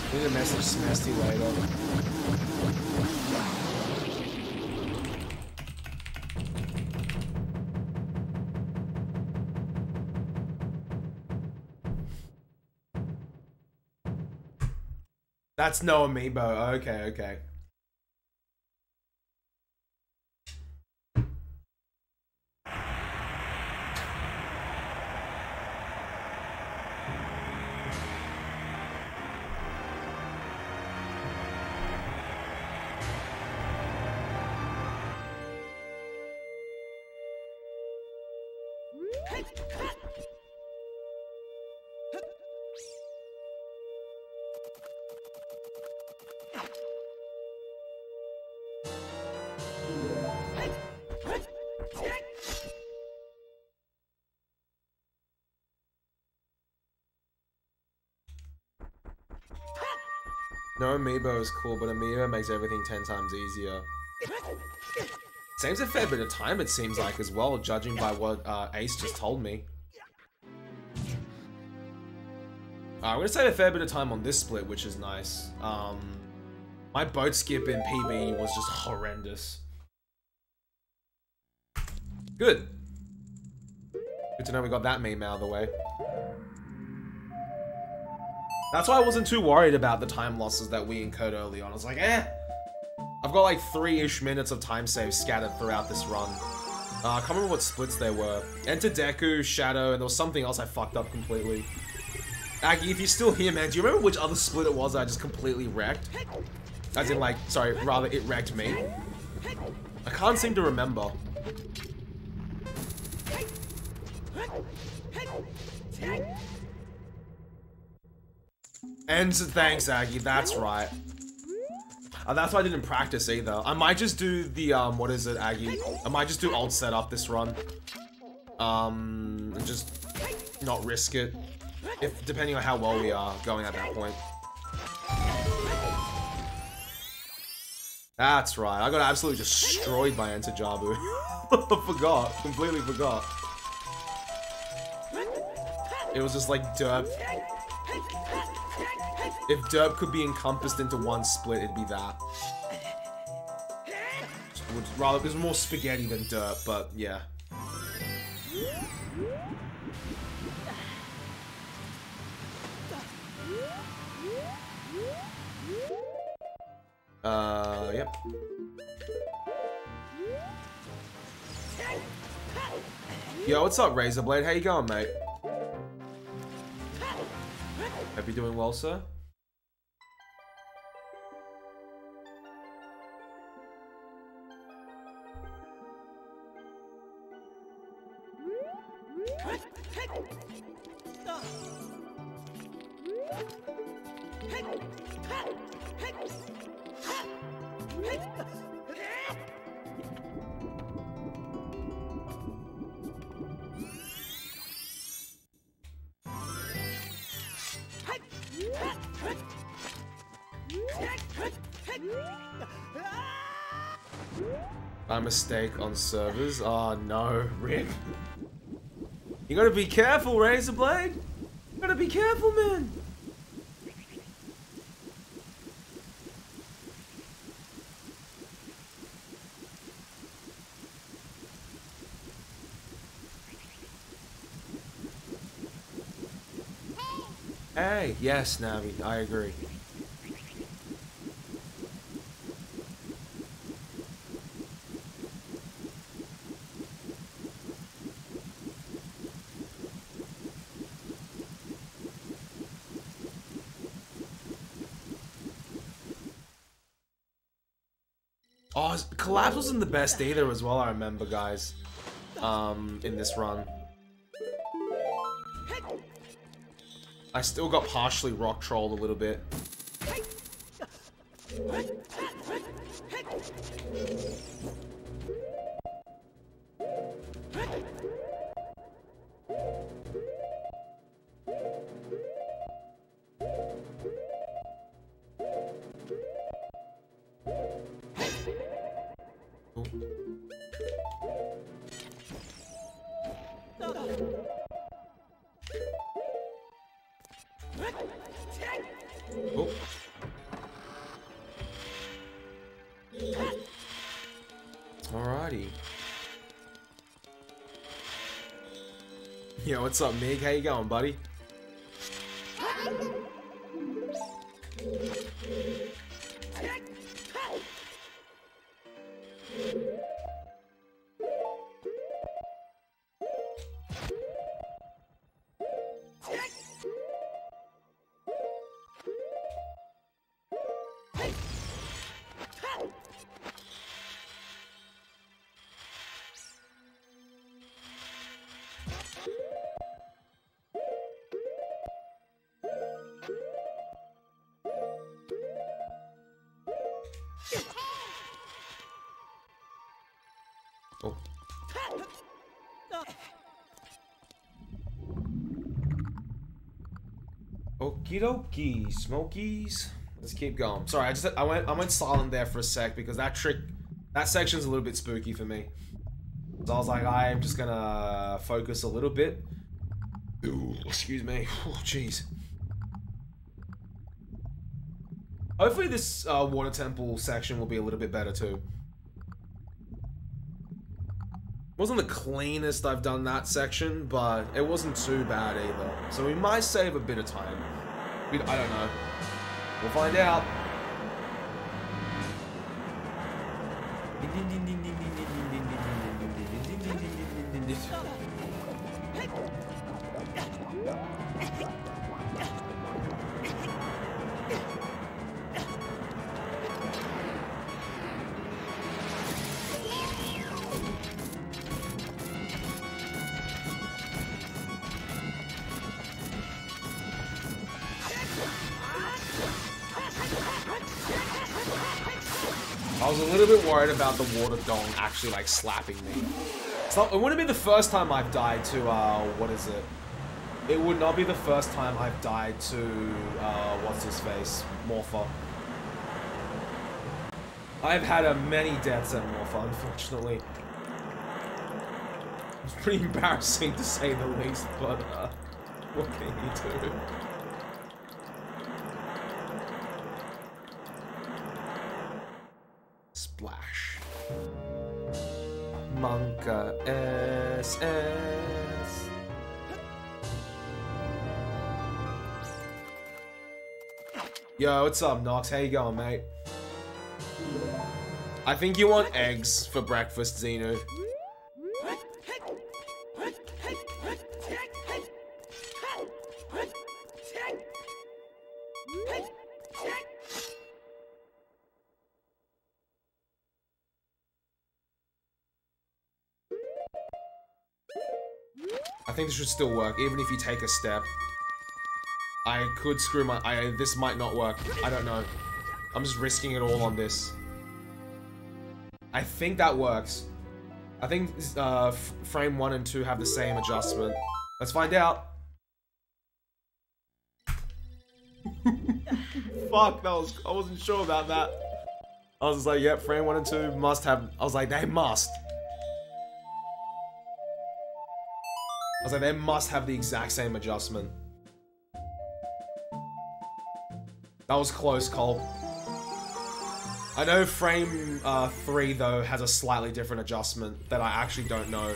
S1: I need to message Smesty later. That's no amiibo. Okay, okay. No amiibo is cool, but amiibo makes everything 10 times easier. Saves a fair bit of time, it seems like, as well, judging by what Ace just told me. I'm gonna save a fair bit of time on this split, which is nice. My boat skip in PB was just horrendous. Good. Good to know we got that meme out of the way. That's why I wasn't too worried about the time losses that we incurred early on. I was like, eh. I've got like 3-ish minutes of time save scattered throughout this run. I can't remember what splits there were. Enter Deku, Shadow, and there was something else I fucked up completely. Aggie, if you're still here, man, do you remember which other split it was that I just completely wrecked? As in, like, sorry, rather, it wrecked me. I can't seem to remember. And thanks, Aggie, that's right. That's why I didn't practice either. I might just do the, what is it, Aggie? I might just do alt setup this run. And just not risk it. If, depending on how well we are going at that point. That's right, I got absolutely destroyed by Enter Jabu. Forgot, completely forgot. It was just like derp. If derp could be encompassed into one split, it'd be that. It was more spaghetti than derp, but yeah. Yep. Yo, what's up, Razorblade? How you going, mate? Hope you're doing well, sir. My mistake on servers. Oh no, Rick. You gotta be careful, Razorblade. You gotta be careful, man. Hey, yes, Navi, I agree. Oh, Collapse wasn't the best either as well, I remember, guys. In this run. I still got partially rock trolled a little bit. Oh. Alrighty. Yo, what's up, Mig? How you going, buddy? Oh. Okie dokie, Smokies. Let's keep going. Sorry, I went silent there for a sec because that section's a little bit spooky for me. So I was like, I'm just gonna focus a little bit. Ooh, excuse me. Oh, jeez. Hopefully this water temple section will be a little bit better too. Wasn't the cleanest I've done that section, but it wasn't too bad either. So we might save a bit of time. I don't know. We'll find out. I was a little bit worried about the water dong actually like slapping me. It wouldn't be the first time I've died to, what is it? It would not be the first time I've died to, what's his face? Morpher. I've had many deaths at Morpher, unfortunately. It's pretty embarrassing to say the least, but, what can you do? Splash. Monka SS. Yo, what's up, Nox? How you going, mate? I think you want eggs for breakfast, Xenu. I think this should still work, even if you take a step. I could screw my... this might not work. I don't know. I'm just risking it all on this. I think that works. I think frame 1 and 2 have the same adjustment. Let's find out. Fuck, I wasn't sure about that. I was just like, yep, frame 1 and 2 must have... I was like, they must. I was like, they must have the exact same adjustment. That was close, Cole. I know frame 3, though, has a slightly different adjustment that I actually don't know.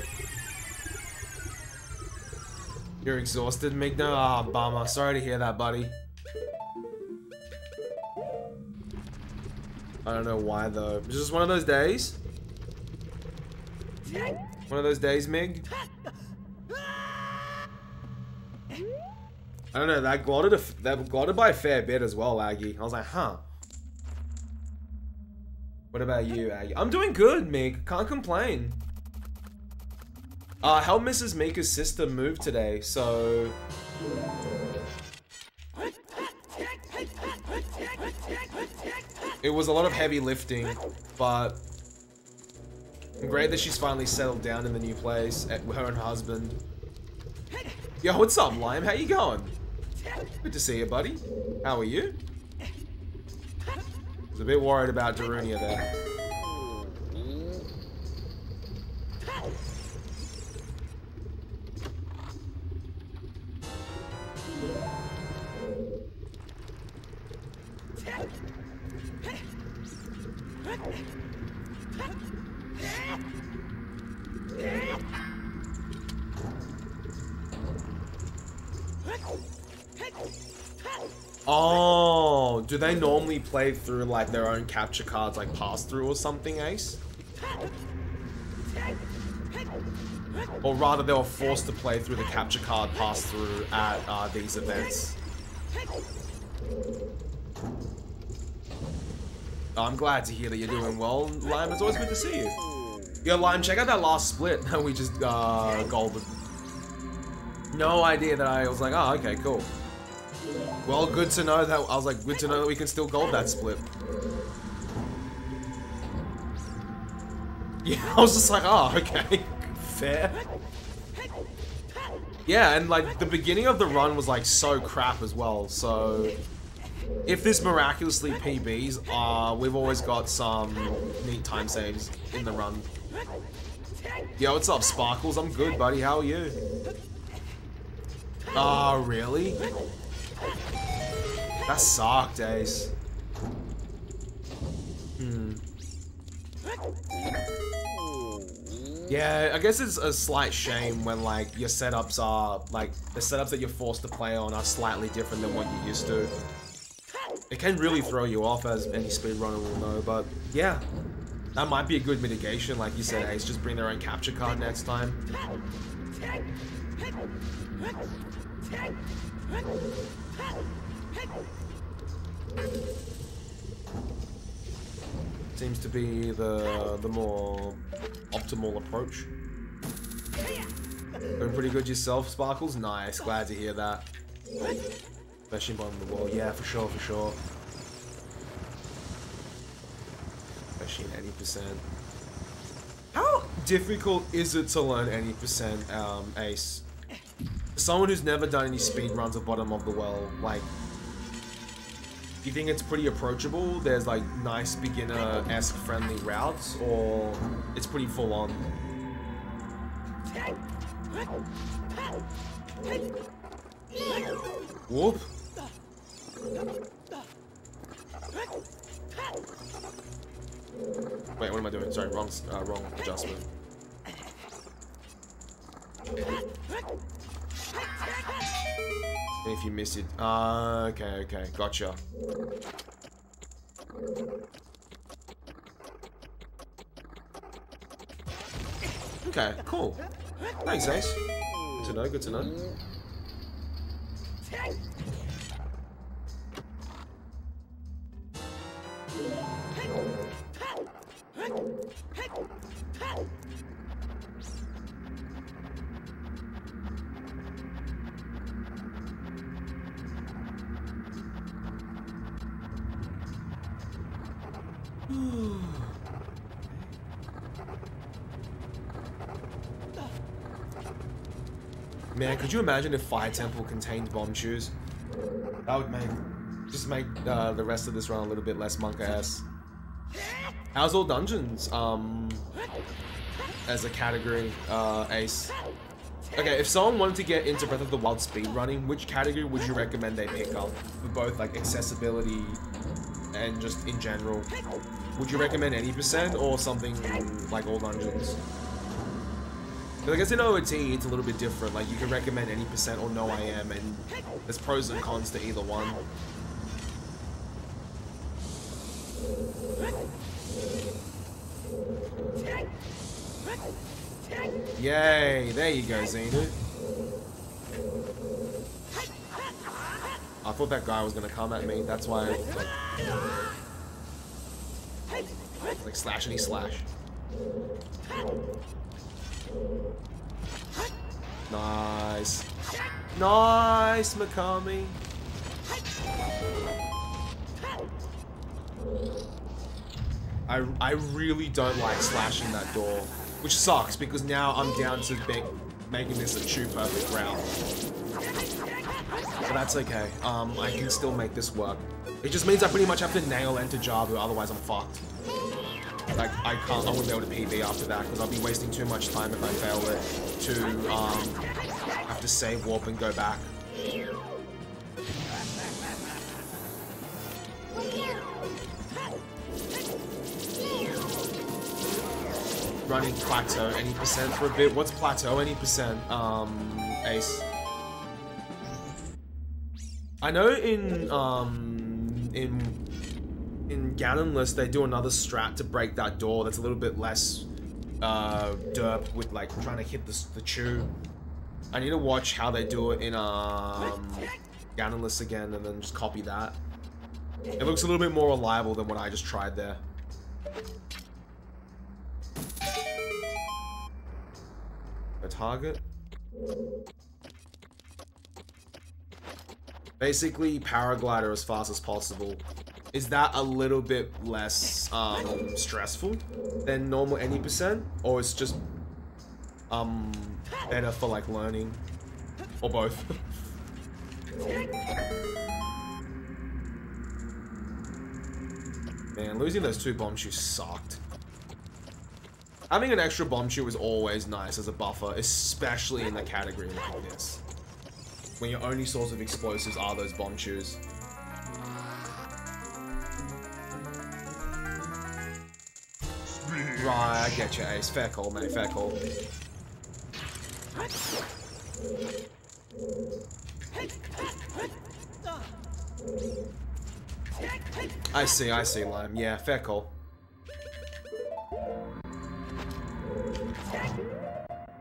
S1: You're exhausted, Migna? Ah, bummer. Sorry to hear that, buddy. I don't know why, though. It's just one of those days? One of those days, Mig? I don't know, that glotted by a fair bit as well, Aggie. I was like, huh. What about you, Aggie? I'm doing good, Mig. Can't complain. Helped Mrs. Mika's sister move today, so... It was a lot of heavy lifting, but... Great that she's finally settled down in the new place, at her and her husband. Yo, what's up, Lime? How you going? Good to see you, buddy. How are you? I was a bit worried about Darunia there. Oh, do they normally play through like their own capture cards, like pass through or something, Ace? Or rather, they were forced to play through the capture card pass through at these events. Oh, I'm glad to hear that you're doing well, Lime. It's always good to see you. Yo, Lime, check out that last split that we just golded. No idea that I was like, oh, okay, cool. Well, good to know that, I was like, good to know that we can still gold that split. Yeah, I was just like, oh, okay, fair. Yeah, and like, the beginning of the run was like so crap as well, so... If this miraculously PBs, we've always got some neat time saves in the run. Yo, what's up, Sparkles? I'm good, buddy, how are you? Oh, really? That sucked, Ace. Yeah, I guess it's a slight shame when, like, your setups are, like, the setups that you're forced to play on are slightly different than what you're used to. It can really throw you off, as any speedrunner will know, but yeah. That might be a good mitigation, like you said, Ace. Just bring their own capture card next time. Seems to be the more optimal approach. Doing pretty good yourself, Sparkles? Nice, glad to hear that. Especially bottom of the wall. Yeah, for sure, for sure. Especially in 80%. How difficult is it to learn 80%, Ace? Someone who's never done any speedruns at bottom of the well, like, do you think it's pretty approachable? There's like nice beginner-esque friendly routes, or it's pretty full on? Whoop. Wait, what am I doing? Sorry, wrong adjustment. If you miss it. Okay, gotcha. Okay, cool. Thanks, Ace. Good to know, good to know. Man, could you imagine if Fire Temple contained bomb shoes? That would just make the rest of this run a little bit less monk-ass. How's all dungeons? As a category, Ace. Okay, if someone wanted to get into Breath of the Wild speedrunning, which category would you recommend they pick up? For both like accessibility and just in general. Would you recommend any percent or something like all dungeons? But I guess in OOT it's a little bit different. Like you can recommend any percent or no IM, and there's pros and cons to either one. Yay! There you go, Xenu. I thought that guy was gonna come at me. That's why I like slashity slash. Nice. Nice, Mikami. I really don't like slashing that door, which sucks because now I'm down to making this a true perfect round. But that's okay. I can still make this work. It just means I pretty much have to nail Enter Jabu, otherwise I'm fucked. Like, I wouldn't be able to PB after that, because I'll be wasting too much time if I fail it to, have to save warp and go back. Running plateau any percent for a bit. What's plateau any percent, Ace? I know in Ganonless they do another strat to break that door that's a little bit less derp with like trying to hit the chew. I need to watch how they do it in Ganonless again and then just copy that. It looks a little bit more reliable than what I just tried there. A target. Basically, paraglider as fast as possible. Is that a little bit less stressful than normal any percent, or it's just better for like learning, or both? Man, losing those 2 bomb shoes sucked. Having an extra bomb shoe is always nice as a buffer, especially in a category like this, when your only source of explosives are those bomb shoes. Right, I get you, Ace. Fair call, mate. Fair call. I see, Lime. Yeah, fair call.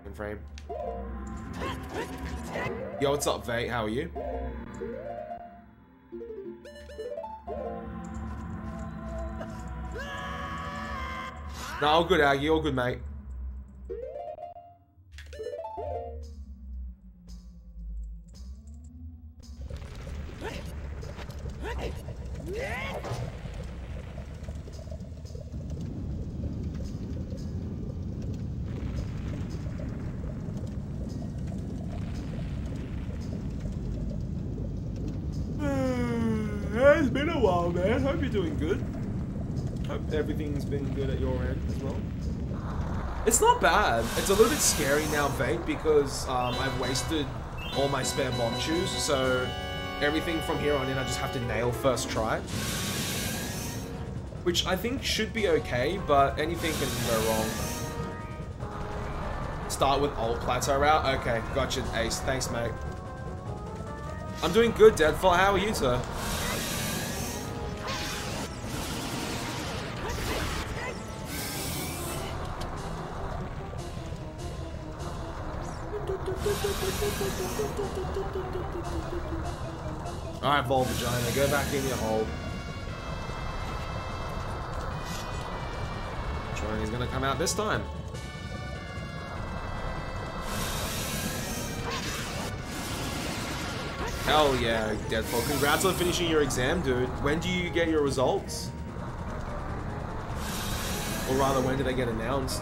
S1: In frame. Yo, what's up, Vate? How are you? No, all good, Aggie. All good, mate. It's been a while, man. Hope you're doing good. Hope everything's been good at your end as well. It's not bad. It's a little bit scary now, Vate, because I've wasted all my spare bomb shoes, so everything from here on in I just have to nail first try. Which I think should be okay, but anything can go wrong. Start with old plateau route? Okay, gotcha, Ace. Thanks, mate. I'm doing good, Deadfall. How are you, sir? Alright, Vol Vagina, go back in your hole. Sure, he's gonna come out this time. Hell yeah, Deadfall. Congrats on finishing your exam, dude. When do you get your results? Or rather, when do they get announced?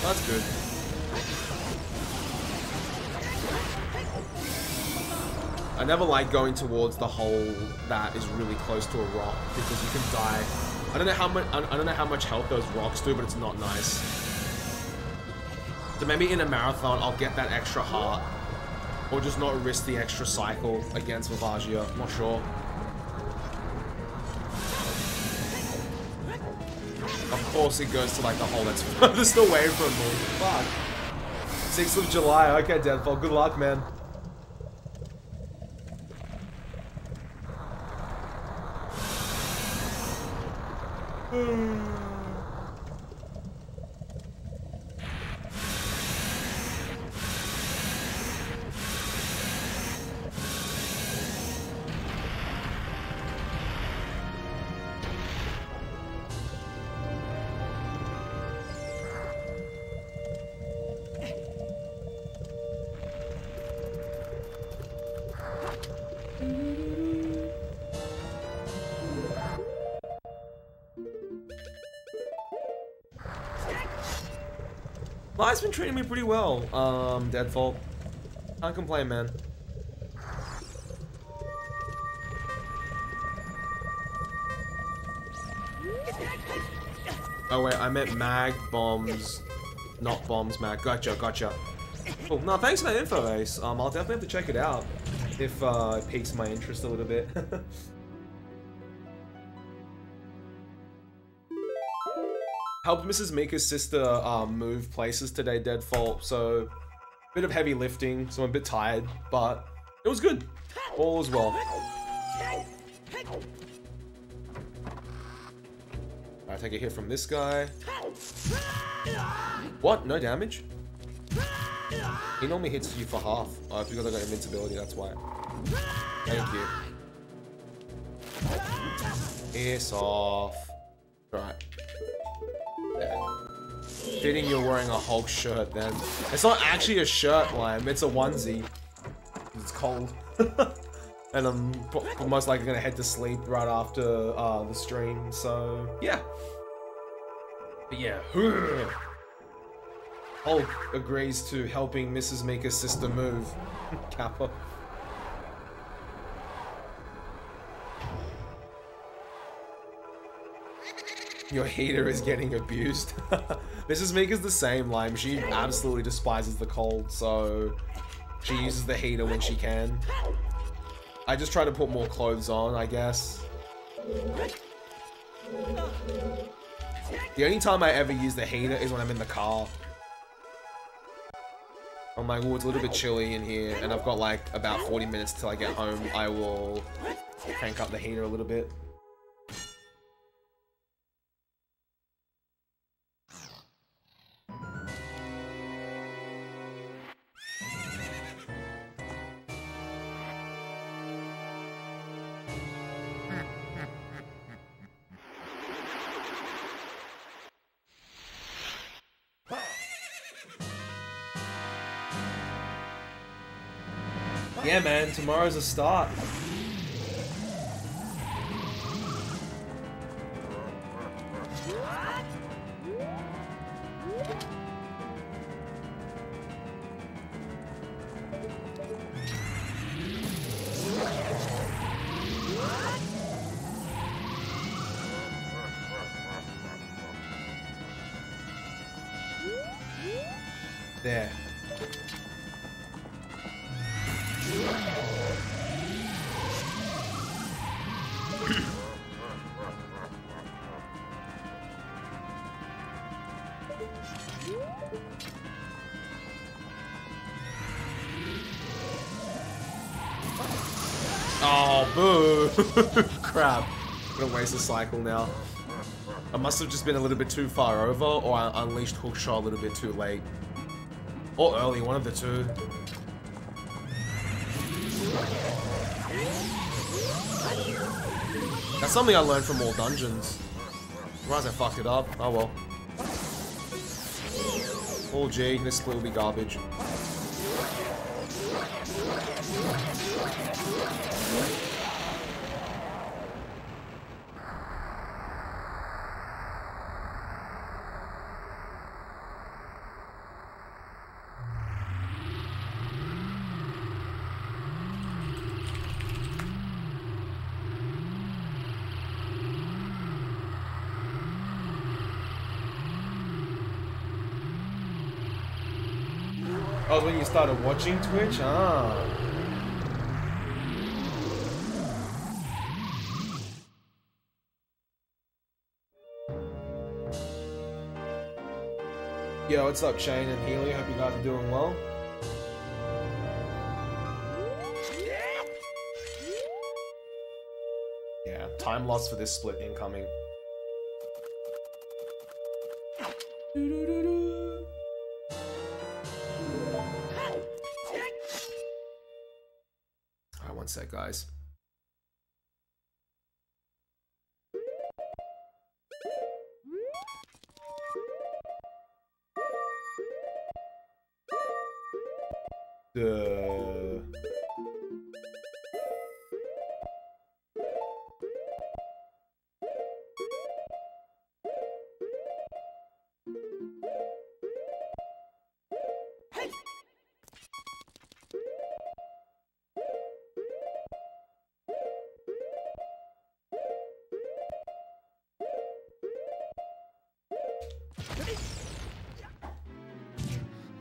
S1: That's good. I never like going towards the hole that is really close to a rock because you can die. I don't know how much health those rocks do, but it's not nice. So maybe in a marathon I'll get that extra heart, or just not risk the extra cycle against Vavagia. I'm not sure. Of course it goes to like the hole that's furthest away from me. Fuck. 6th of July. Okay, Deadfall. Good luck, man. Life's been treating me pretty well, Deadfall. Can't complain, man. Oh wait, I meant mag bombs, not bombs mag. Gotcha, gotcha. Cool. No, thanks for that info, Ace. I'll definitely have to check it out if it piques my interest a little bit. Helped Mrs. Mika's sister move places today, Deadfall, so bit of heavy lifting, so I'm a bit tired, but it was good. All is well. I take a hit from this guy. What? No damage? He normally hits you for half. Oh, it's because I got invincibility, that's why. Thank you. Piss off. Alright. Fitting you're wearing a Hulk shirt then. It's not actually a shirt, Lime, it's a onesie. It's cold. And I'm most likely gonna head to sleep right after the stream, so yeah. But yeah. Hulk agrees to helping Mrs. Mika's sister move. Kappa. Your heater is getting abused. Mrs. Mika's the same, Lime. She absolutely despises the cold, so she uses the heater when she can. I just try to put more clothes on, I guess. The only time I ever use the heater is when I'm in the car. I'm like, oh, it's a little bit chilly in here, and I've got like about 40 minutes till I get home. I will crank up the heater a little bit. Yeah, man, tomorrow's a start. There. Oh, boo! Crap. I'm gonna waste a cycle now. I must have just been a little bit too far over, or I unleashed Hookshot a little bit too late. Or early, one of the two. That's something I learned from all dungeons. Realize I fucked it up. Oh well. Oh gee, this split will be garbage. Oh, when you started watching Twitch? Ah. Yo, what's up, Shane and Healy? Hope you guys are doing well. Yeah, time lost for this split incoming. Alright, one sec, guys.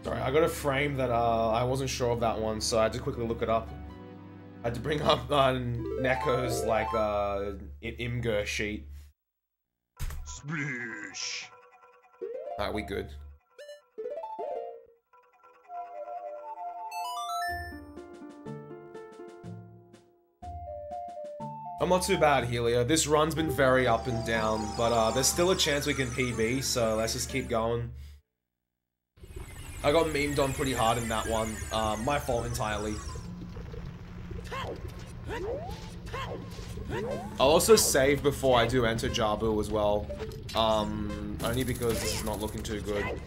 S1: Sorry, I got a frame that I wasn't sure of that one, so I had to quickly look it up. I had to bring up Neko's like Imgur sheet. Splish. Alright, we good. I'm not too bad, Helio. This run's been very up and down, but there's still a chance we can PB, so let's just keep going. I got memed on pretty hard in that one. My fault entirely. I'll also save before I do enter Jabu as well. Only because this is not looking too good.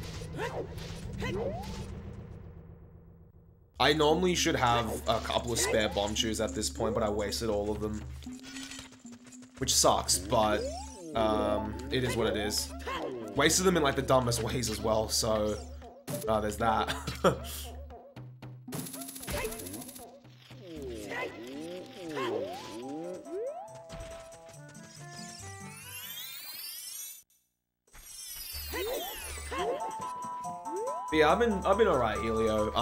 S1: I normally should have a couple of spare bomb shoes at this point, but I wasted all of them. Which sucks, but it is what it is. Wasted them in like the dumbest ways as well, so there's that. But yeah, I've been alright, Helio.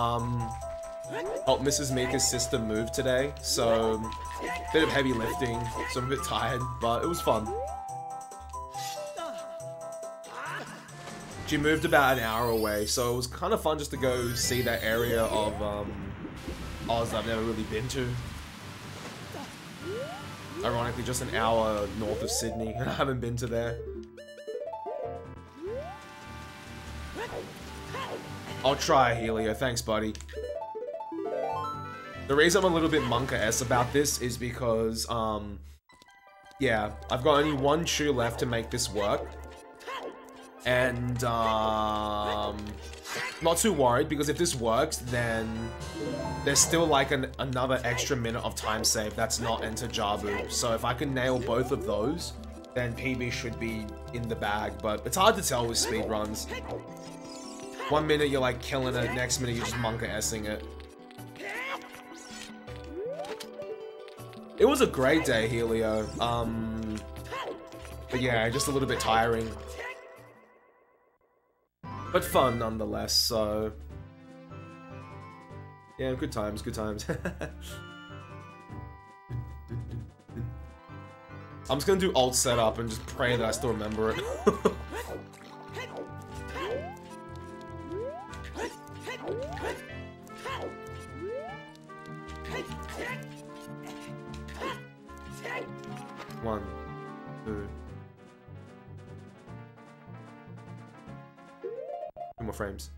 S1: Oh, Mrs. Mika's sister moved today, so a bit of heavy lifting, so I'm a bit tired, but it was fun. She moved about an hour away, so it was kind of fun just to go see that area of Oz I've never really been to. Ironically, just an hour north of Sydney, and I haven't been to there. I'll try, Helio. Thanks, buddy. The reason I'm a little bit Monka-esque about this is because, yeah, I've got only one shoe left to make this work. And, not too worried, because if this works, then there's still like another extra minute of time save that's not Enter Jabu. So if I can nail both of those, then PB should be in the bag, but it's hard to tell with speedruns. 1 minute you're like killing it, next minute you're just Monka-essing it. It was a great day, Helio. But yeah, just a little bit tiring. But fun nonetheless, so... yeah, good times, good times. I'm just gonna do alt setup and just pray that I still remember it. One, two. Two more frames.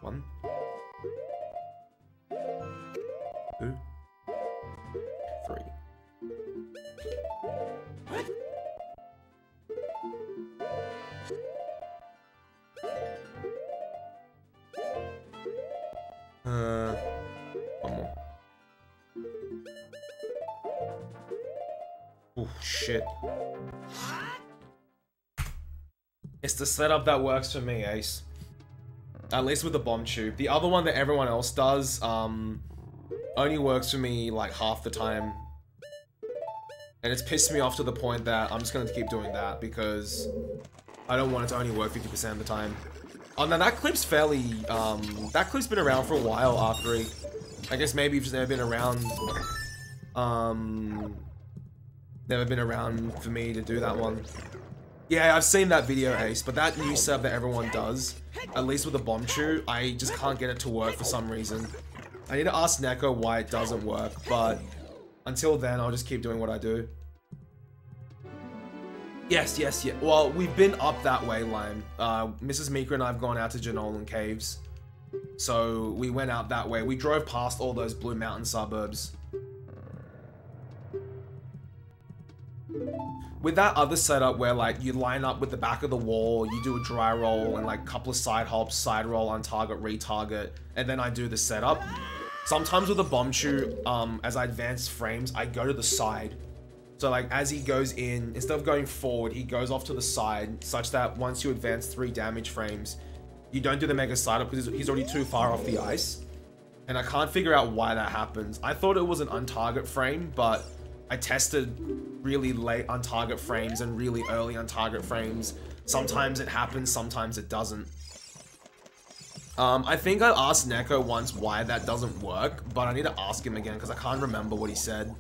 S1: One. Two. Three. One more. Oh, shit. It's the setup that works for me, Ace. At least with the bomb tube. The other one that everyone else does, only works for me like half the time. And it's pissed me off to the point that I'm just gonna keep doing that because I don't want it to only work 50% of the time. Oh no, that clip's fairly, that clip's been around for a while after I guess maybe you've just never been around, never been around for me to do that one. Yeah, I've seen that video, Ace, but that new setup that everyone does, at least with the bomb chew, I just can't get it to work for some reason. I need to ask Neko why it doesn't work, but until then, I'll just keep doing what I do. Yes, yes, yeah. Well, we've been up that way, Lime. Mrs. Mika and I have gone out to Janolan Caves. So, we went out that way. We drove past all those Blue Mountain suburbs. With that other setup where, like, you line up with the back of the wall, you do a dry roll, and, like, a couple of side hops, side roll, untarget, retarget, and then I do the setup. Sometimes with the bomb chew, as I advance frames, I go to the side. So, like, as he goes in, instead of going forward, he goes off to the side, such that once you advance 3 damage frames, you don't do the mega side up because he's already too far off the ice. And I can't figure out why that happens. I thought it was an untarget frame, but I tested really late untarget frames and really early untarget frames. Sometimes it happens, sometimes it doesn't. I think I asked Neko once why that doesn't work, but I need to ask him again because I can't remember what he said.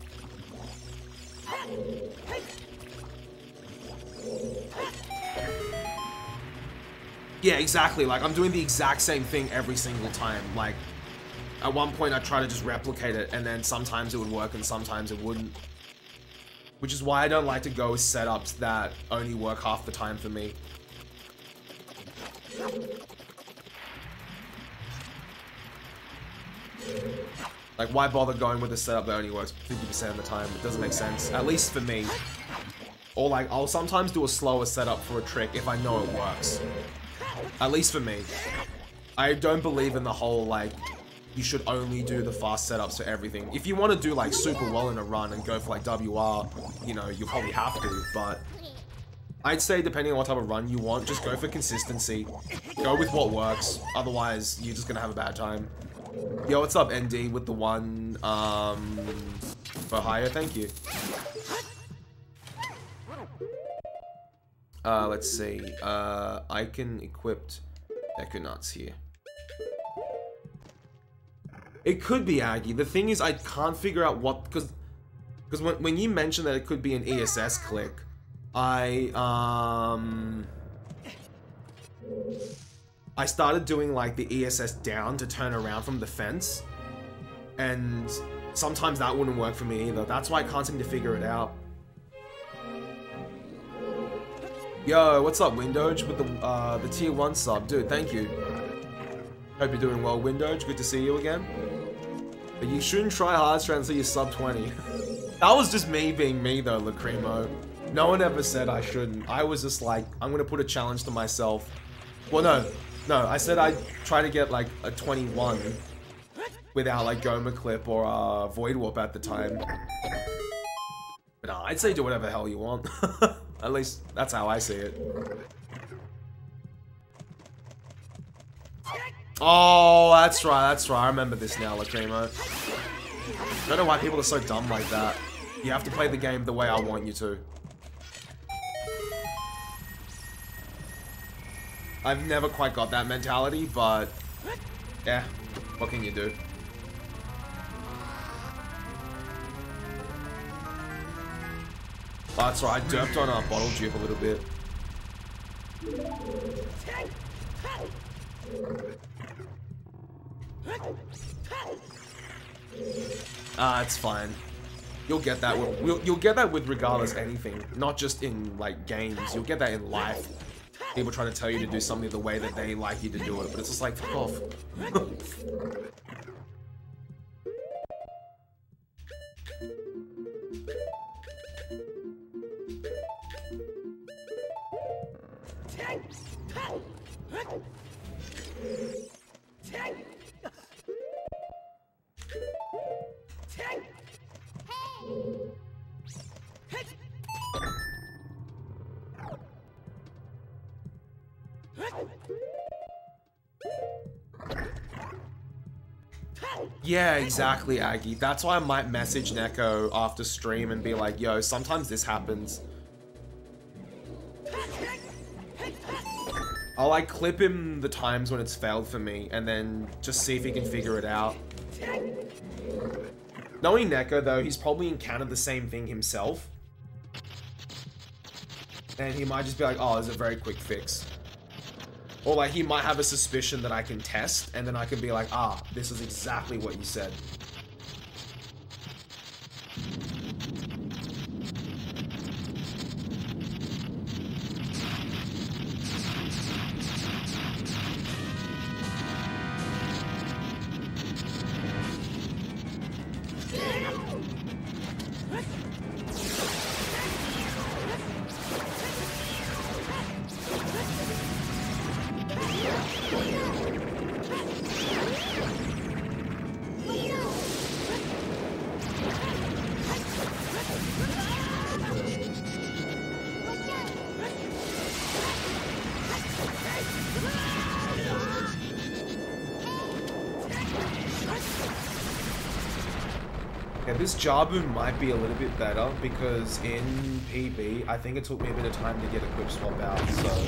S1: Yeah, exactly. Like, I'm doing the exact same thing every single time. Like, at one point I try to just replicate it, and then sometimes it would work and sometimes it wouldn't. Which is why I don't like to go with setups that only work half the time for me. Like, why bother going with a setup that only works 50% of the time? It doesn't make sense, at least for me. Or, like, I'll sometimes do a slower setup for a trick if I know it works. At least for me. I don't believe in the whole, like, you should only do the fast setups for everything. If you want to do, like, super well in a run and go for, like, WR, you know, you'll probably have to, but I'd say depending on what type of run you want, just go for consistency. Go with what works, otherwise you're just gonna have a bad time. Yo, what's up, ND, with the one, for hire, thank you. Let's see, icon equipped Equinox here. It could be Aggie. The thing is, I can't figure out what, because when you mentioned that it could be an ESS click, I started doing, like, the ESS down to turn around from the fence, and sometimes that wouldn't work for me either. That's why I can't seem to figure it out. Yo, what's up, Windoge, with the tier 1 sub? Dude, thank you. Hope you're doing well, Windoge. Good to see you again. But you shouldn't try hard strand until you're sub 20. That was just me being me, though, Lacrimo. No one ever said I shouldn't. I was just like, I'm gonna put a challenge to myself. Well, no, I said I'd try to get, like, a 21 without, like, Goma Clip or Void Warp at the time. But I'd say do whatever the hell you want. At least, that's how I see it. Oh, that's right, I remember this now, Lacrimo. I don't know why people are so dumb like that. You have to play the game the way I want you to. I've never quite got that mentality, but yeah, what can you do? Oh, that's right, I derped on a bottle juke a little bit. It's fine. You'll get that with, you'll get that with regardless anything, not just in, like, games. You'll get that in life. People trying to tell you to do something the way that they like you to do it, but it's just like, fuck off. Yeah, exactly, Aggie. That's why I might message Neko after stream and be like, yo, sometimes this happens. I'll like clip him the times when it's failed for me and then just see if he can figure it out. Knowing Neko though, he's probably encountered the same thing himself. And he might just be like, oh, there's a very quick fix. Or like he might have a suspicion that I can test and then I can be like, ah, this is exactly what you said. This Jabu might be a little bit better because in PB, I think it took me a bit of time to get a quick swap out, so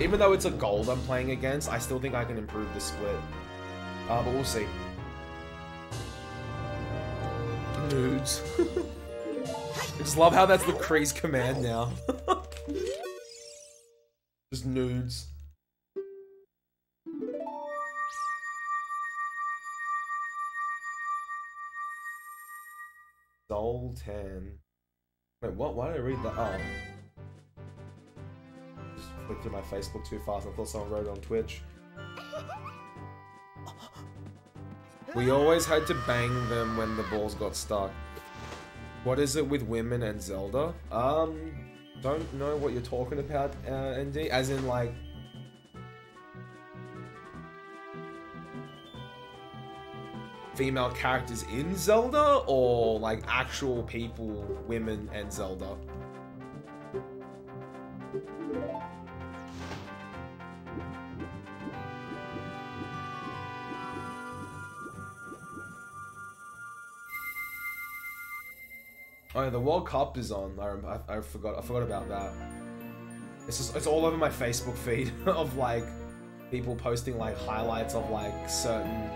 S1: even though it's a gold I'm playing against, I still think I can improve the split. But we'll see. Nudes. I just love how that's the Kree's command now. Just nudes. Zoltan. Wait, what? Why did I read that? Oh. Just flicked through my Facebook too fast. I thought someone wrote it on Twitch. We always had to bang them when the balls got stuck. What is it with women and Zelda? Don't know what you're talking about, ND. As in, like... female characters in Zelda, or like actual people, women and Zelda? Oh yeah, the World Cup is on. I forgot about that. It's all over my Facebook feed of like people posting like highlights of like certain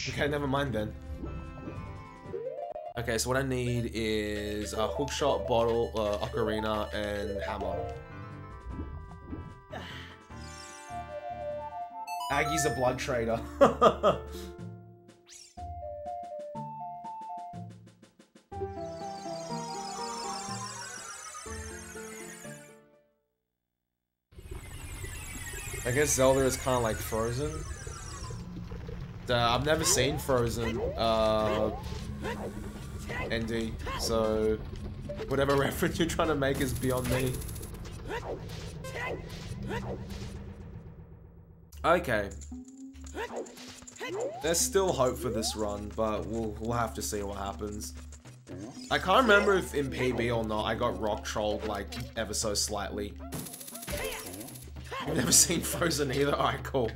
S1: Okay, never mind then. Okay, so what I need is a hookshot, bottle, ocarina, and hammer. Aggie's a blood trader. I guess Zelda is kind of like Frozen. I've never seen Frozen, ND, so whatever reference you're trying to make is beyond me. Okay. There's still hope for this run, but we'll have to see what happens. I can't remember if in PB or not I got rock trolled like ever so slightly. I've never seen Frozen either. Alright, cool.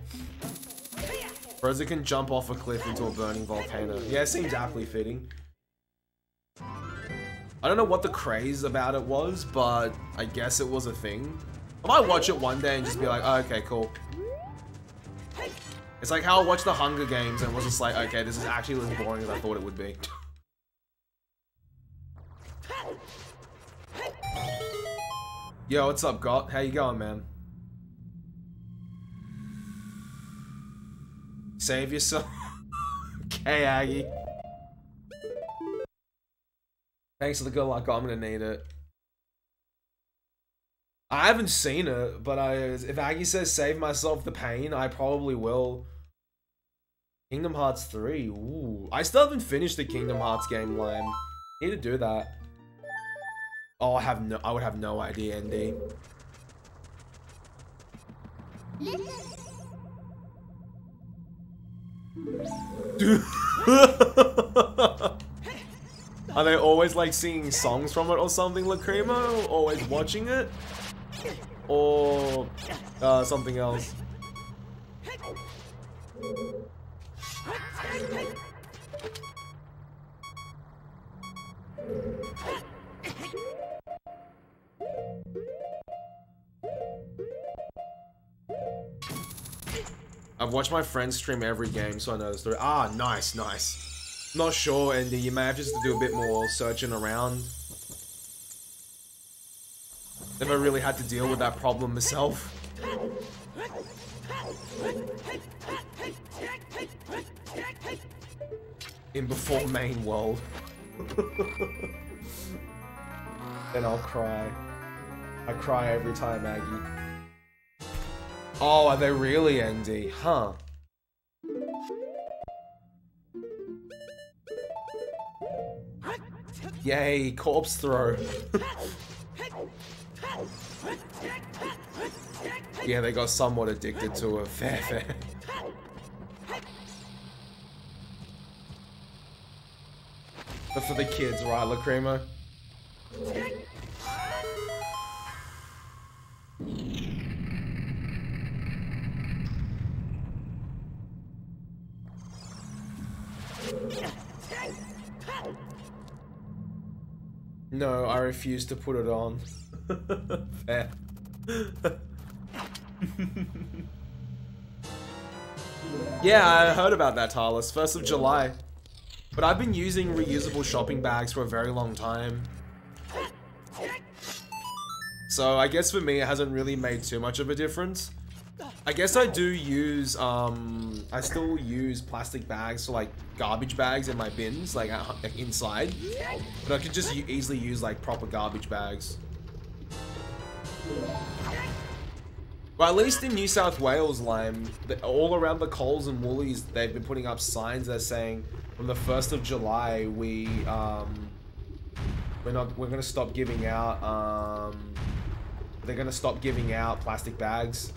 S1: Frozen can jump off a cliff into a burning volcano. Yeah, it seems aptly fitting. I don't know what the craze about it was, but I guess it was a thing. I might watch it one day and just be like, oh, okay, cool. It's like how I watched the Hunger Games and was just like, okay, this is actually as boring as I thought it would be. Yo, what's up, Got? How you going, man? Save yourself. Okay, Aggie. Thanks for the good luck. I'm gonna need it. I haven't seen it, but if Aggie says save myself the pain, I probably will. Kingdom Hearts 3. Ooh. I still haven't finished the Kingdom Hearts game, Lime. Need to do that. Oh, I would have no idea, ND. Are they always like singing songs from it or something, Lacrimo? Always watching it? Or something else? I've watched my friends stream every game, so I know the story. Ah, nice, nice. Not sure, Andy. You may have just to do a bit more searching around. Never really had to deal with that problem myself. In before main world. Then I'll cry. I cry every time, Maggie. Oh, are they really, Andy? Huh. Yay, corpse throw. Yeah, they got somewhat addicted to it. Fair. But for the kids, right, Lacrimo? No, I refuse to put it on. Fair. Yeah, I heard about that, Talis. 1st of July. But I've been using reusable shopping bags for a very long time. So I guess for me, it hasn't really made too much of a difference. I guess I do use, I still use plastic bags for like garbage bags in my bins, like inside. But I could just easily use like proper garbage bags. Well, at least in New South Wales, Lime, all around the Coles and Woolies, they've been putting up signs that are saying from the 1st of July, we're gonna stop giving out, they're gonna stop giving out plastic bags.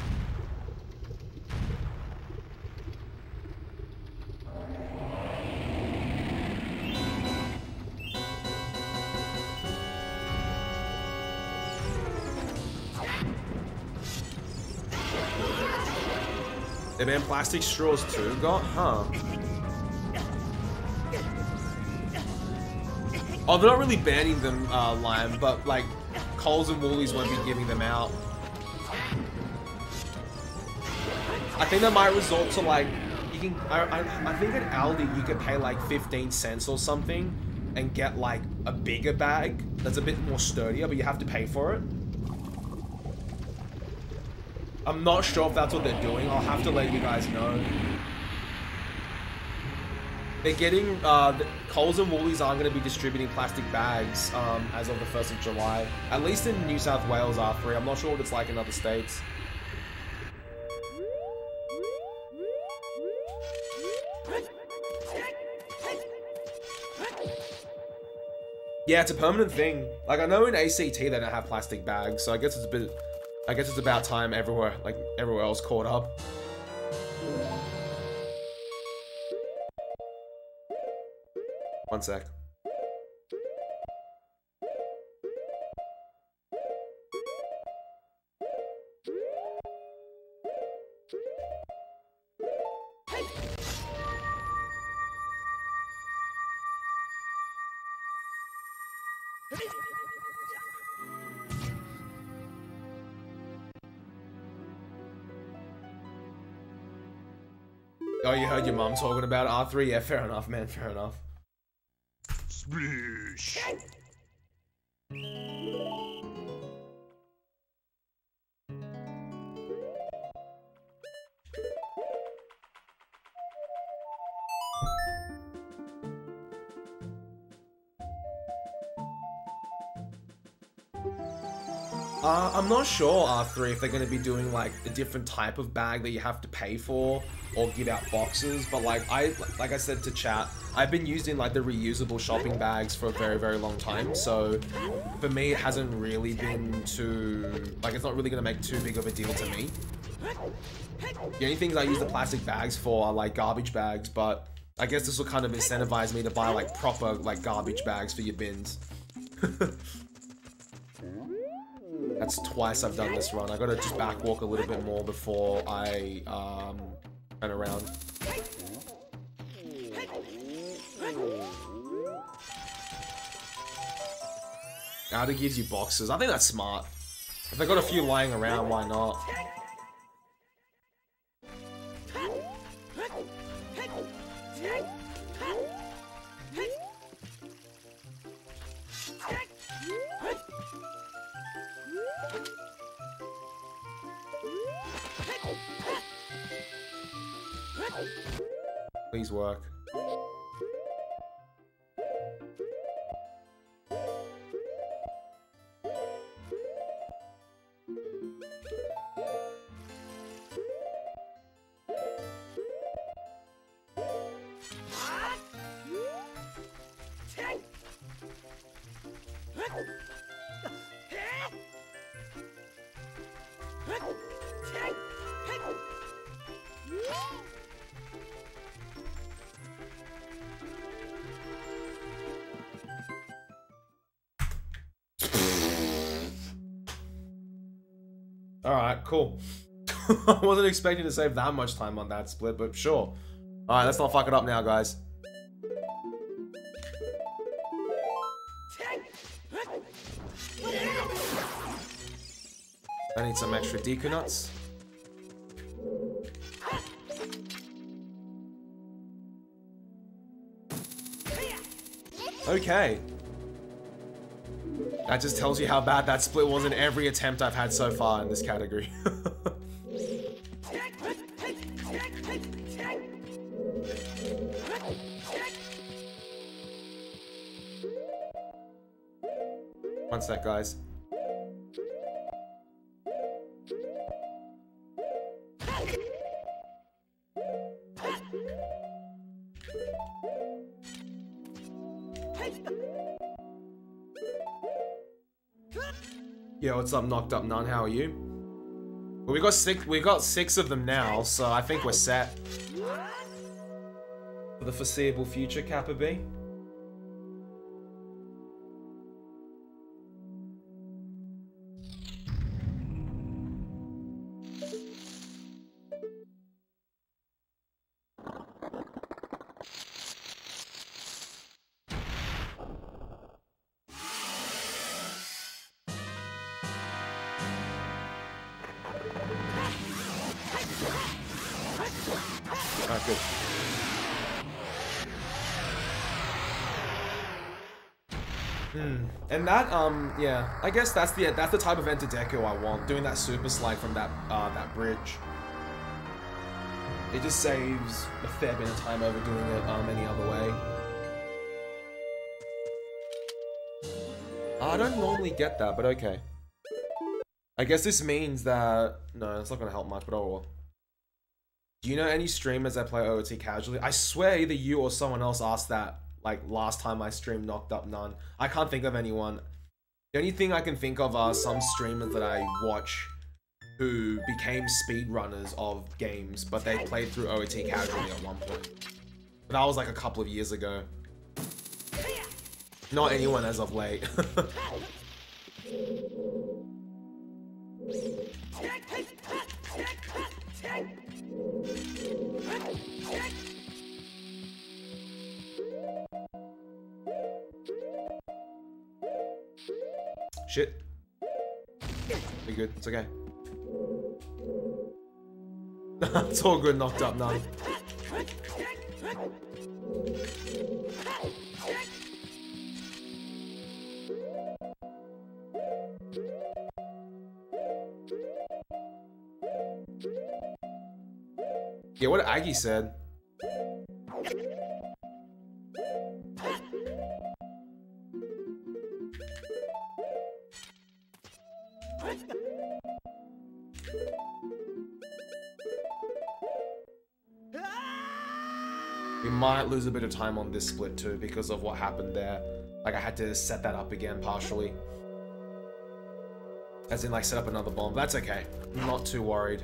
S1: They banned plastic straws too, God, huh? Oh, they're not really banning them, Lime, but like Coles and Woolies won't be giving them out. I think that might result to like, you can, I think at Aldi you could pay like 15 cents or something and get like a bigger bag that's a bit more sturdier, but you have to pay for it. I'm not sure if that's what they're doing. I'll have to let you guys know. They're getting, Coles and Woolies aren't going to be distributing plastic bags as of the 1st of July. At least in New South Wales R3. I'm not sure what it's like in other states. Yeah, it's a permanent thing. Like, I know in ACT they don't have plastic bags, so I guess it's about time everywhere else caught up. One sec. Oh, you heard your mom talking about R3? Yeah, fair enough, man, fair enough. Splish. I'm not sure, R3, if they're going to be doing like a different type of bag that you have to pay for or give out boxes, but like I said to chat, I've been using like the reusable shopping bags for a very, very long time, so for me it hasn't really been too, like it's not really going to make too big of a deal to me. The only things I use the plastic bags for are like garbage bags, but I guess this will kind of incentivize me to buy like proper like garbage bags for your bins. That's twice I've done this run. I gotta just backwalk a little bit more before I turn around. Now it gives you boxes. I think that's smart. If I got a few lying around, why not? Please work. Alright, cool. I wasn't expecting to save that much time on that split, but sure. Alright, let's not fuck it up now, guys. I need some extra Deku nuts. Okay. That just tells you how bad that split was in every attempt I've had so far in this category. One sec, guys. Yo, what's up, Knocked Up Nun? How are you? Well, we got six of them now, so I think we're set for the foreseeable future, Kappa B. And that, yeah, I guess that's the type of Enter Deku I want. Doing that super slide from that bridge. It just saves a fair bit of time over doing it any other way. I don't normally get that, but okay. I guess this means that no, it's not gonna help much, but oh well. Do you know any streamers that play OOT casually? I swear either you or someone else asked that. Like last time I streamed Knocked Up None. I can't think of anyone. The only thing I can think of are some streamers that I watch who became speedrunners of games, but they played through OOT casually at one point. But that was like a couple of years ago. Not anyone as of late. Shit. Be good, it's okay. It's all good, Knocked Up None. Yeah, what Aggie said. We might lose a bit of time on this split too because of what happened there. Like I had to set that up again partially. As in like set up another bomb. That's okay. I'm not too worried.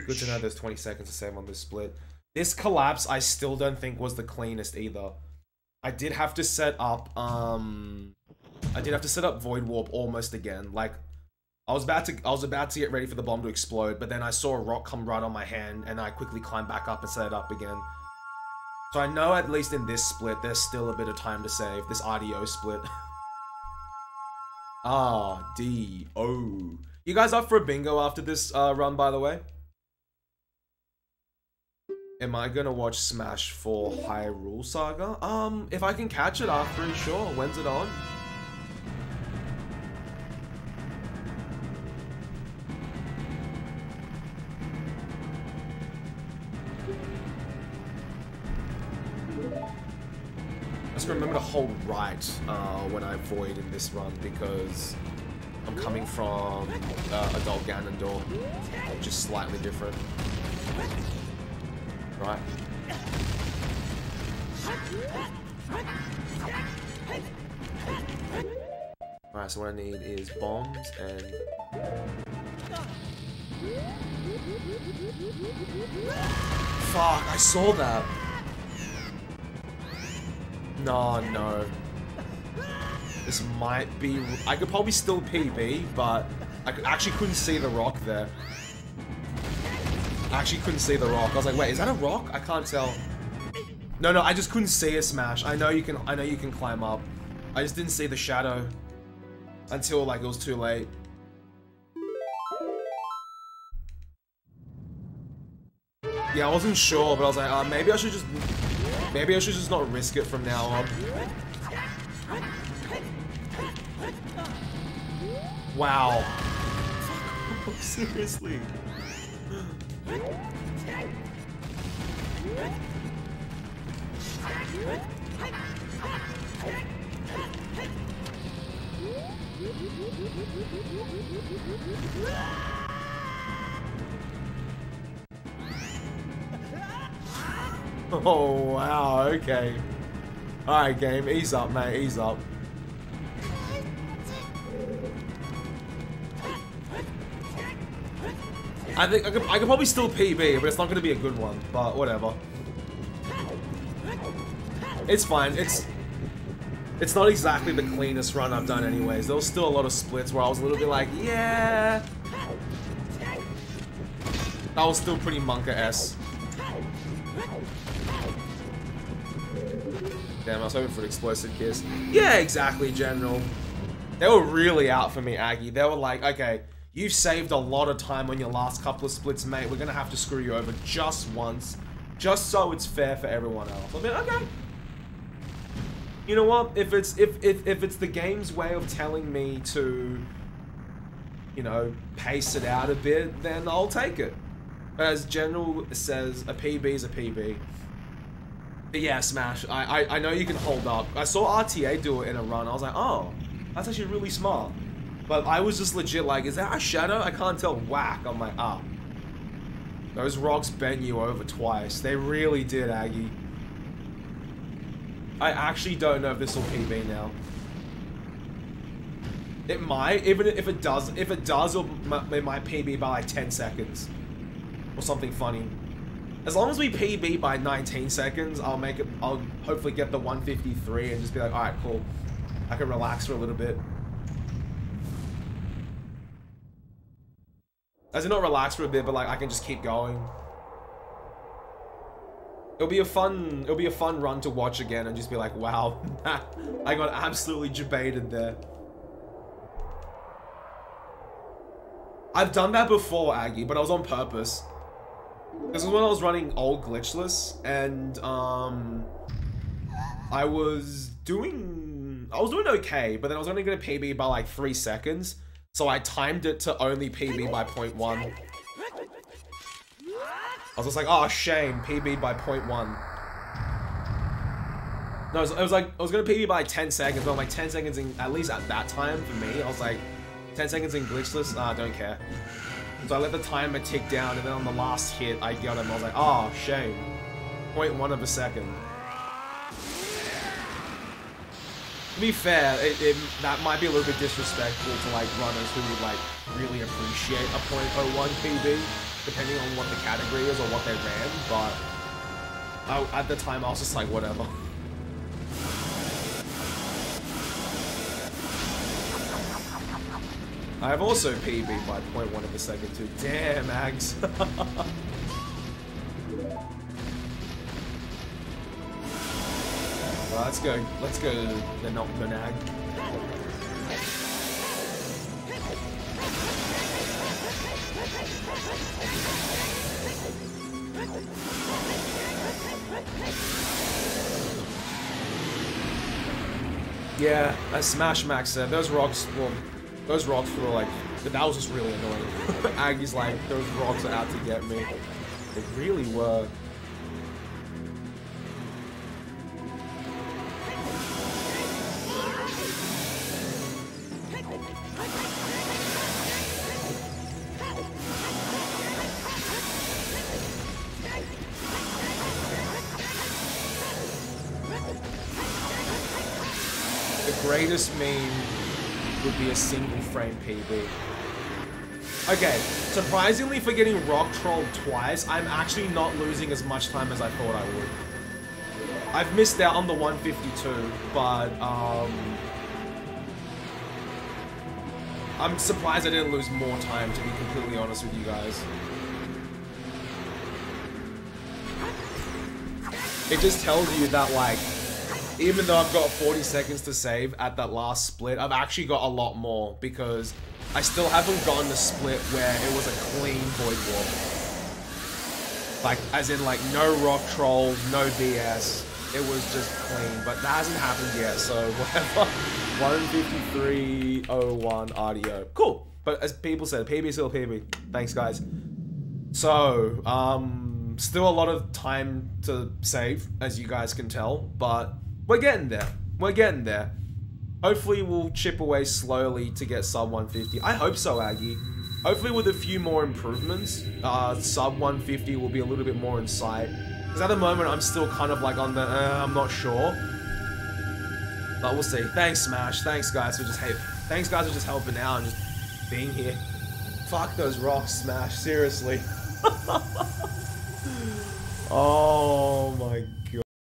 S1: Good to know there's 20 seconds to save on this split. This collapse I still don't think was the cleanest either. I did have to set up Void Warp almost again. Like I was about to get ready for the bomb to explode, but then I saw a rock come right on my hand and I quickly climbed back up and set it up again. So I know at least in this split there's still a bit of time to save, this RDO split. RDO. You guys up for a bingo after this run, by the way? Am I gonna watch Smash for Hyrule Saga? If I can catch it after it, sure. When's it on? Just remember to hold right when I void in this run because I'm coming from Adult Ganondorf, which is slightly different. Right. Alright, so what I need is bombs and... Fuck, I saw that! No. This might be... I could probably still PB, but I actually couldn't see the rock there. I actually couldn't see the rock. I was like, wait, is that a rock? I can't tell. No, I just couldn't see a smash. I know you can climb up. I just didn't see the shadow until like it was too late. Yeah, I wasn't sure, but I was like, maybe I should just not risk it from now on. Wow. Seriously. Oh wow, okay. Alright game, ease up mate, ease up. I think I could probably still PB, but it's not going to be a good one. But whatever. It's fine. It's not exactly the cleanest run I've done anyways. There was still a lot of splits where I was a little bit like, yeah. That was still pretty Monka-esque. Damn, I was hoping for an explosive kiss. Yeah, exactly, General. They were really out for me, Aggie. They were like, okay, you've saved a lot of time on your last couple of splits, mate. We're gonna have to screw you over just once, just so it's fair for everyone else. I mean, okay. You know what? If it's the game's way of telling me to, you know, pace it out a bit, then I'll take it. As General says, a PB is a PB. But yeah, Smash. I know you can hold up. I saw RTA do it in a run. I was like, oh, that's actually really smart. But I was just legit like, is that a shadow? I can't tell. Whack. I'm like, ah. Those rocks bent you over twice. They really did, Aggie. I actually don't know if this will PB now. It might. Even if it does, it might PB by like 10 seconds. Or something funny. As long as we PB by 19 seconds, I'll hopefully get the 153 and just be like, alright, cool. I can relax for a little bit. As in not relax for a bit, but like I can just keep going. It'll be a fun run to watch again and just be like, wow, I got absolutely debated there. I've done that before, Aggie, but I was on purpose. This was when I was running old glitchless, and I was doing I was doing okay, but then I was only gonna PB by like 3 seconds. So I timed it to only PB by 0.1. I was just like, oh shame, PB by 0.1. No, it was like, I was gonna PB by like 10 seconds, but I'm like 10 seconds in, at least at that time for me, I was like, 10 seconds in glitchless, nah, I don't care. So I let the timer tick down, and then on the last hit, I got him. I was like, oh, shame. 0.1 of a second. To be fair, that might be a little bit disrespectful to like runners who would like really appreciate a 0.01 PB, depending on what the category is or what they ran, but at the time I was just like, whatever. I have also PB by 0.1 of a second too. Damn, Ags. Well, let's go the not Monag. Yeah, as Smash Max said, those rocks were like, that was just really annoying. Aggie's like, those rocks are out to get me. They really were. The greatest meme would be a single frame PB. Okay, surprisingly for getting rock trolled twice, I'm actually not losing as much time as I thought I would. I've missed out on the 152, but I'm surprised I didn't lose more time, to be completely honest with you guys. It just tells you that, like, even though I've got 40 seconds to save at that last split, I've actually got a lot more because I still haven't gotten the split where it was a clean Void Warp. Like, as in, like, no rock trolls, no BS. It was just clean, but that hasn't happened yet, so whatever. 153.01 RDO. Cool. But as people said, PB still PB. Thanks, guys. So, still a lot of time to save, as you guys can tell, but we're getting there. We're getting there. Hopefully we'll chip away slowly to get sub 150. I hope so, Aggie. Hopefully with a few more improvements, sub 150 will be a little bit more in sight. Because at the moment I'm still kind of like on the, I'm not sure. But we'll see. Thanks, Smash. Thanks, guys, for just thanks, guys, for just helping out and just being here. Fuck those rocks, Smash. Seriously. Oh my